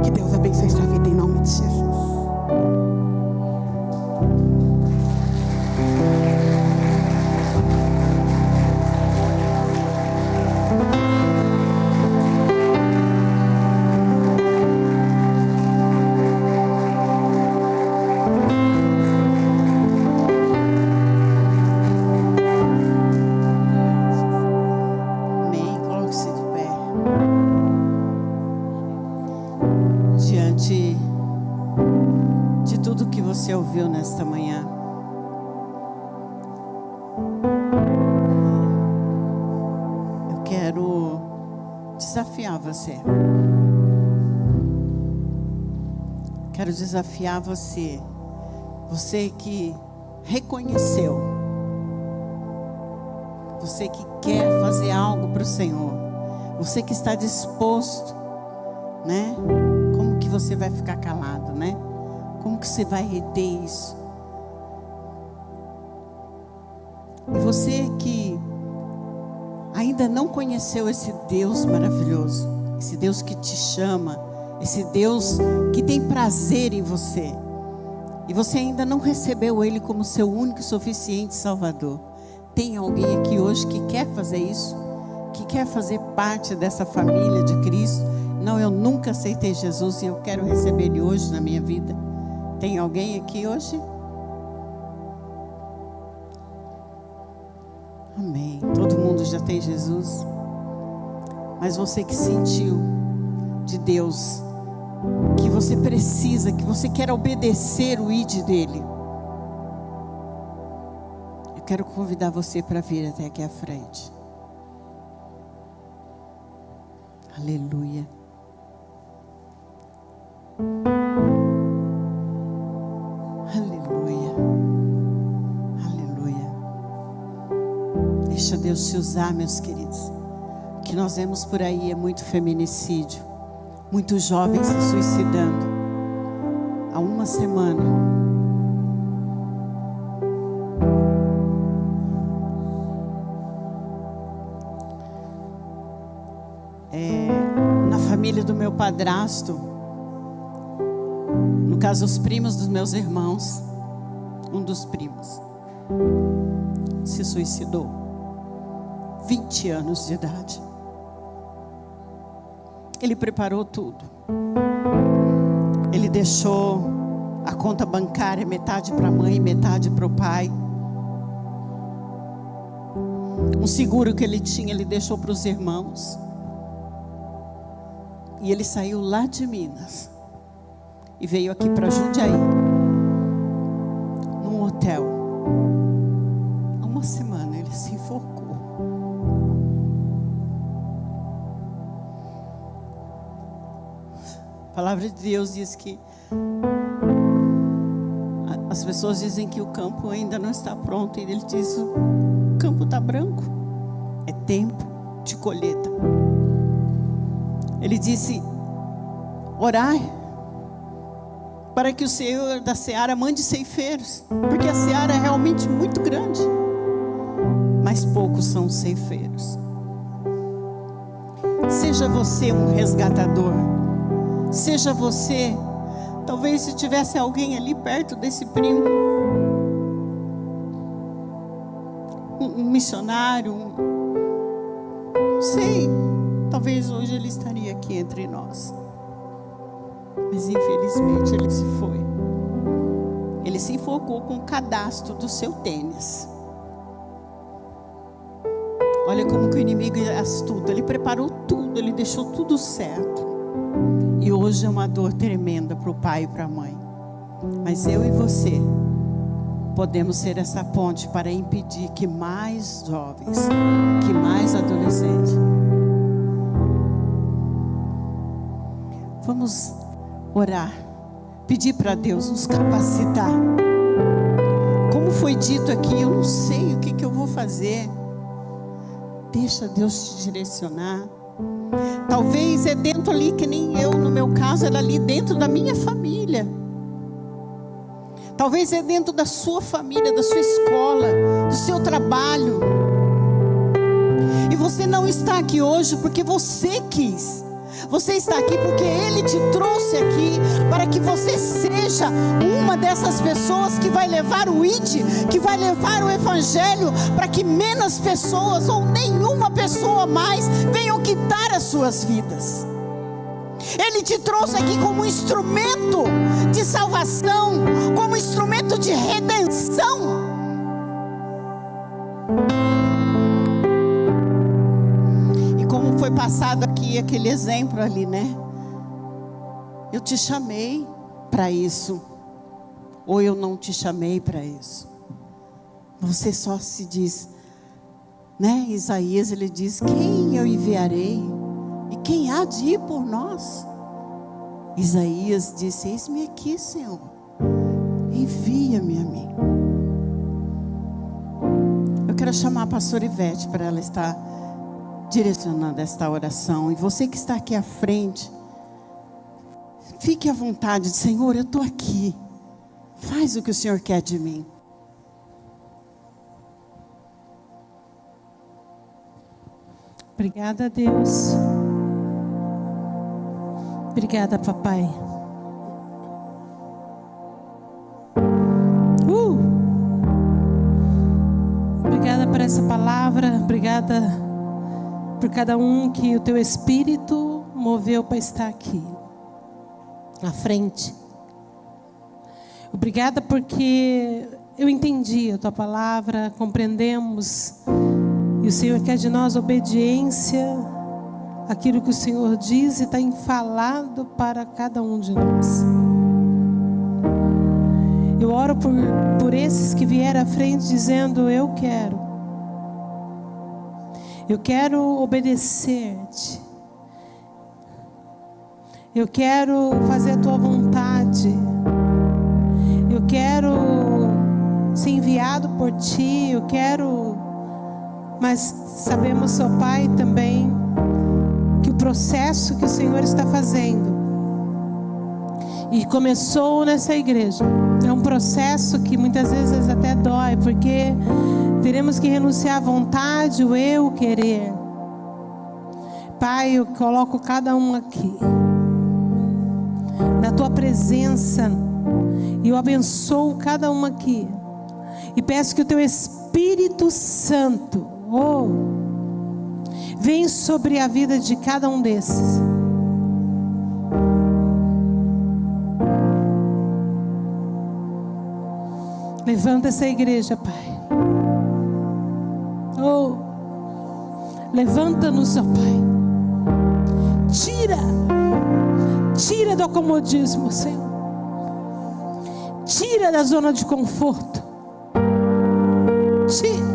Que Deus abençoe sua vida em nome de Jesus. Nesta manhã, eu quero desafiar você. Quero desafiar você. Você que reconheceu, você que quer fazer algo para o Senhor, você que está disposto, né? Como que você vai ficar calado, né? Como que você vai reter isso? E você que ainda não conheceu esse Deus maravilhoso, esse Deus que te chama, esse Deus que tem prazer em você, e você ainda não recebeu Ele como seu único e suficiente Salvador, tem alguém aqui hoje que quer fazer isso? Que quer fazer parte dessa família de Cristo? Não, eu nunca aceitei Jesus e eu quero receber Ele hoje na minha vida. Tem alguém aqui hoje? Amém. Todo mundo já tem Jesus. Mas você que sentiu de Deus que você precisa, que você quer obedecer o ID dele, eu quero convidar você para vir até aqui à frente. Aleluia. Deixa Deus te usar, meus queridos. O que nós vemos por aí é muito feminicídio, muitos jovens se suicidando. Há uma semana, na família do meu padrasto, no caso os primos dos meus irmãos, um dos primos se suicidou. 20 anos de idade. Ele preparou tudo. Ele deixou a conta bancária metade para a mãe, metade para o pai. Um seguro que ele tinha, ele deixou para os irmãos. E ele saiu lá de Minas e veio aqui para Jundiaí, num hotel. Uma semana ele se enforcou. A palavra de Deus diz que as pessoas dizem que o campo ainda não está pronto, e ele diz: o campo está branco, é tempo de colheita. Ele disse: orai para que o Senhor da seara mande ceifeiros, porque a seara é realmente muito grande, mas poucos são os ceifeiros. Seja você um resgatador. Seja você, talvez se tivesse alguém ali perto desse primo, um missionário, não sei, talvez hoje ele estaria aqui entre nós. Mas infelizmente ele se foi. Ele se enfocou com o cadastro do seu tênis. Olha como que o inimigo é astuto. Ele preparou tudo, ele deixou tudo certo. E hoje é uma dor tremenda para o pai e para a mãe. Mas eu e você podemos ser essa ponte para impedir que mais jovens, que mais adolescentes. Vamos orar, pedir para Deus nos capacitar. Como foi dito aqui, eu não sei o que eu vou fazer. Deixa Deus te direcionar. Talvez é dentro ali, que nem eu, no meu caso, era ali dentro da minha família. Talvez é dentro da sua família, da sua escola, do seu trabalho. E você não está aqui hoje porque você quis. Você está aqui porque Ele te trouxe aqui para que você seja uma dessas pessoas que vai levar o ID, que vai levar o Evangelho, para que menos pessoas ou nenhuma pessoa mais venham quitar as suas vidas. Ele te trouxe aqui como instrumento de salvação, como instrumento de redenção. Foi passado aqui aquele exemplo ali, né? Eu te chamei para isso, ou eu não te chamei para isso. Você só se diz, né? Isaías, ele diz: quem eu enviarei? E quem há de ir por nós? Isaías disse: eis-me aqui, Senhor, envia-me a mim. Eu quero chamar a pastora Ivete para ela estar direcionando esta oração. E você que está aqui à frente, fique à vontade. Senhor, eu estou aqui, faz o que o Senhor quer de mim. Obrigada, Deus. Obrigada, papai. Obrigada por essa palavra. Obrigada por cada um que o teu Espírito moveu para estar aqui na frente. Obrigada porque eu entendi a tua palavra, compreendemos, e o Senhor quer de nós obediência àquilo que o Senhor diz e tem falado para cada um de nós. Eu oro por esses que vieram à frente dizendo: eu quero obedecer-te. Eu quero fazer a tua vontade. Eu quero ser enviado por ti. Eu quero. Mas sabemos, ó Pai, também que o processo que o Senhor está fazendo e começou nessa igreja é um processo que muitas vezes até dói, porque teremos que renunciar à vontade, o eu, o querer. Pai, eu coloco cada um aqui na tua presença e eu abençoo cada um aqui e peço que o teu Espírito Santo vem sobre a vida de cada um desses. Levanta essa igreja, Pai. Levanta-nos, ó Pai. Tira do acomodismo, Senhor. Tira da zona de conforto. Tira.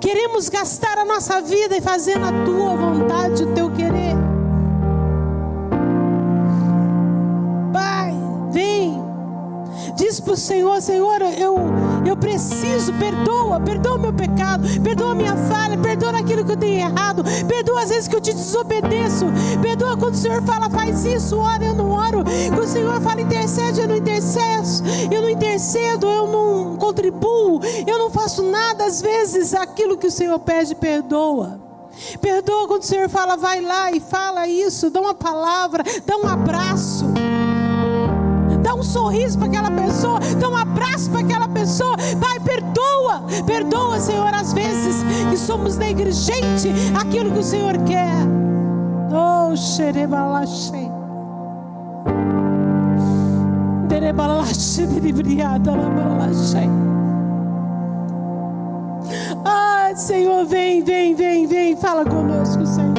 Queremos gastar a nossa vida e fazer a tua vontade, o teu querer. Pai, vem. Diz para o Senhor: Senhor, eu preciso, perdoa meu pecado, perdoa minha falha, perdoa aquilo que eu tenho errado, perdoa as vezes que eu te desobedeço, perdoa quando o Senhor fala faz isso, ora, eu não oro, quando o Senhor fala intercede, eu não intercedo, eu não contribuo, eu não faço nada, às vezes aquilo que o Senhor pede, perdoa quando o Senhor fala vai lá e fala isso, dá uma palavra, dá um abraço, dá um sorriso, sorriso para aquela pessoa, dá um abraço para aquela pessoa. Pai, perdoa, Senhor, às vezes que somos negligentes aquilo que o Senhor quer. Oh, xerebalaxê. Derebalaxê, biribriada, labalaxê. Ah, Senhor, vem, fala conosco, Senhor.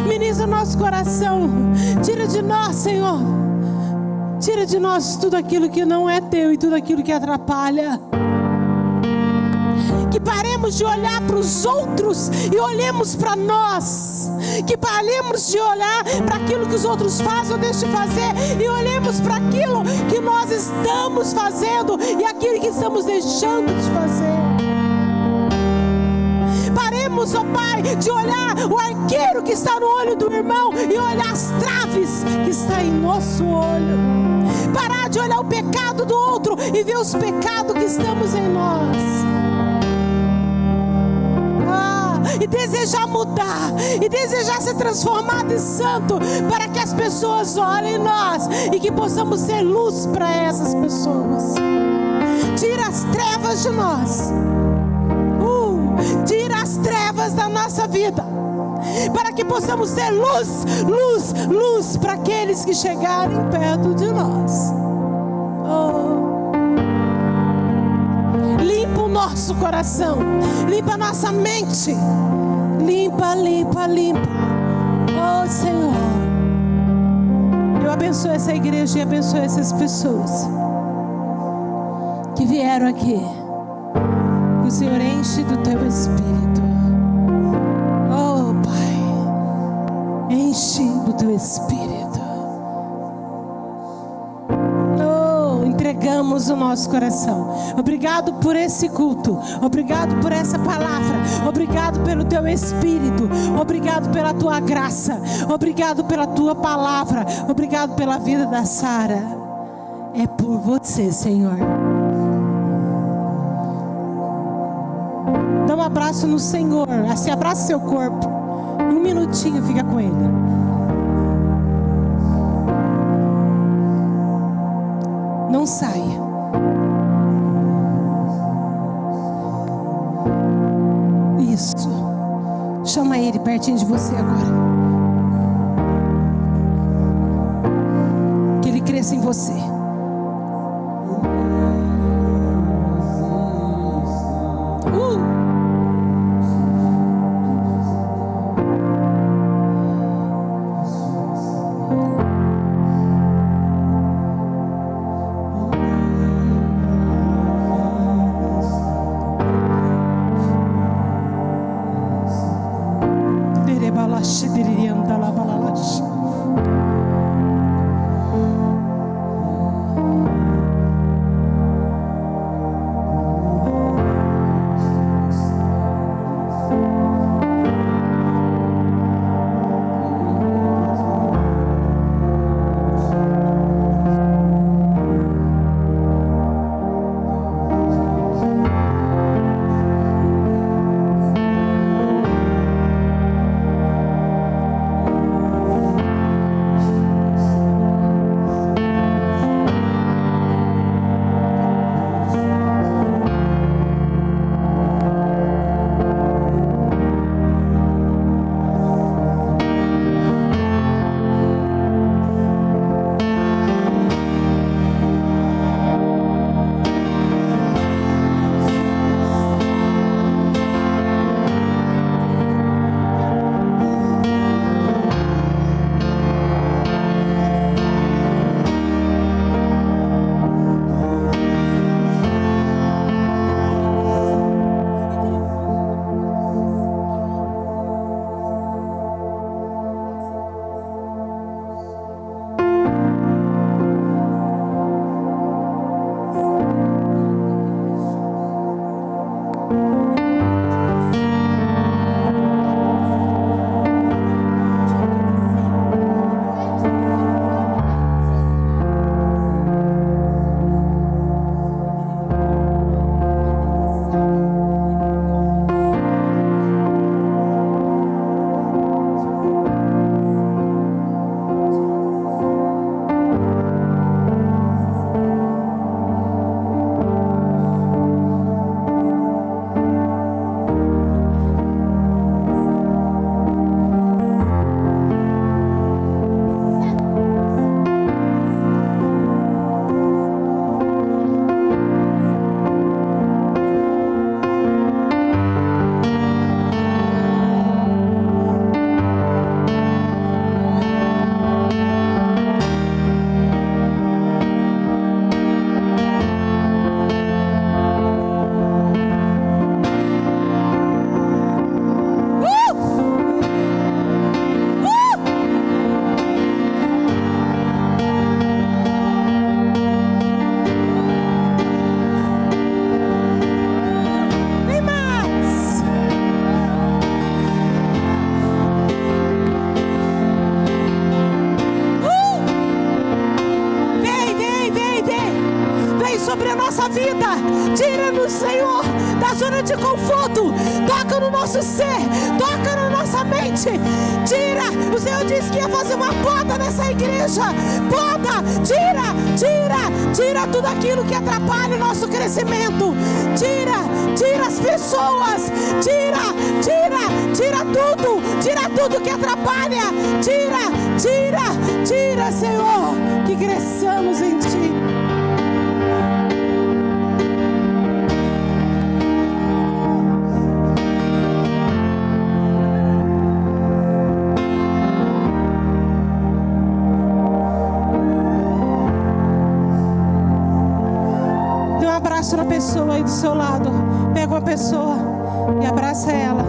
Ministra o nosso coração. Tira de nós, Senhor. Tira de nós tudo aquilo que não é teu e tudo aquilo que atrapalha. Que paremos de olhar para os outros e olhemos para nós. Que paremos de olhar para aquilo que os outros fazem ou deixam de fazer e olhemos para aquilo que nós estamos fazendo e aquilo que estamos deixando de fazer. Paremos, ó Pai, de olhar o arqueiro que está no olho do irmão e olhar as traves que está em nosso olho. Parar de olhar o pecado do outro e ver os pecados que estamos em nós. E desejar mudar, e desejar ser transformado em santo, para que as pessoas olhem em nós e que possamos ser luz para essas pessoas. Tira as trevas de nós. Tira as trevas da nossa vida, para que possamos ser luz para aqueles que chegarem perto de nós. Limpa o nosso coração, limpa a nossa mente, limpa. Oh, Senhor, eu abençoo essa igreja e abençoo essas pessoas que vieram aqui. Que o Senhor enche do teu Espírito. Oh, Pai, enche do teu Espírito. Oh, entregamos o nosso coração. Obrigado por esse culto. Obrigado por essa palavra. Obrigado pelo teu Espírito. Obrigado pela tua graça. Obrigado pela tua palavra. Obrigado pela vida da Sara. É por você, Senhor. Dá um abraço no Senhor. Assim, abraça seu corpo. Um minutinho, fica com Ele. Não saia. Isso. Chama Ele pertinho de você agora. Que Ele cresça em você. Tira-nos, Senhor, da zona de conforto. Toca no nosso ser, toca na nossa mente. Tira, o Senhor disse que ia fazer uma poda nessa igreja. Poda, tira tudo aquilo que atrapalha o nosso crescimento. Tira as pessoas. Tira tudo que atrapalha. Tira, Senhor, que cresçamos em Ti. Dê um abraço na pessoa aí do seu lado. Pega uma pessoa e abraça ela.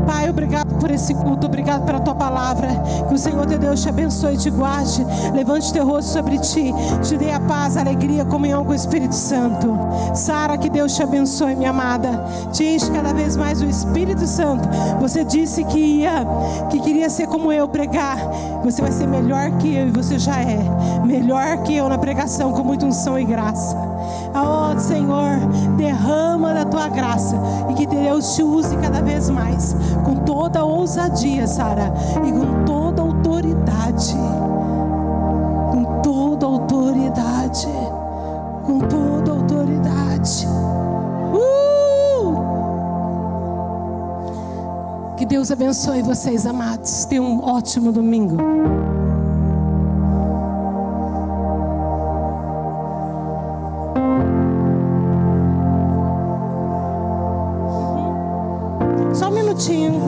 Pai, obrigado por esse culto, obrigado pela Tua palavra. Que o Senhor teu Deus te abençoe e te guarde. Levante teu rosto sobre ti, te dê a paz, a alegria, a comunhão com o Espírito Santo. Sara, que Deus te abençoe, minha amada. Te enche cada vez mais o Espírito Santo. Você disse que queria ser como eu, pregar. Você vai ser melhor que eu, e você já é melhor que eu na pregação, com muita unção e graça. Oh, Senhor, derrama da Tua graça e que Deus te use cada vez mais, com toda a ousadia, Sara, e com toda a autoridade. Com toda a autoridade. Com toda a autoridade. Que Deus abençoe vocês, amados. Tenham um ótimo domingo. Só um minutinho.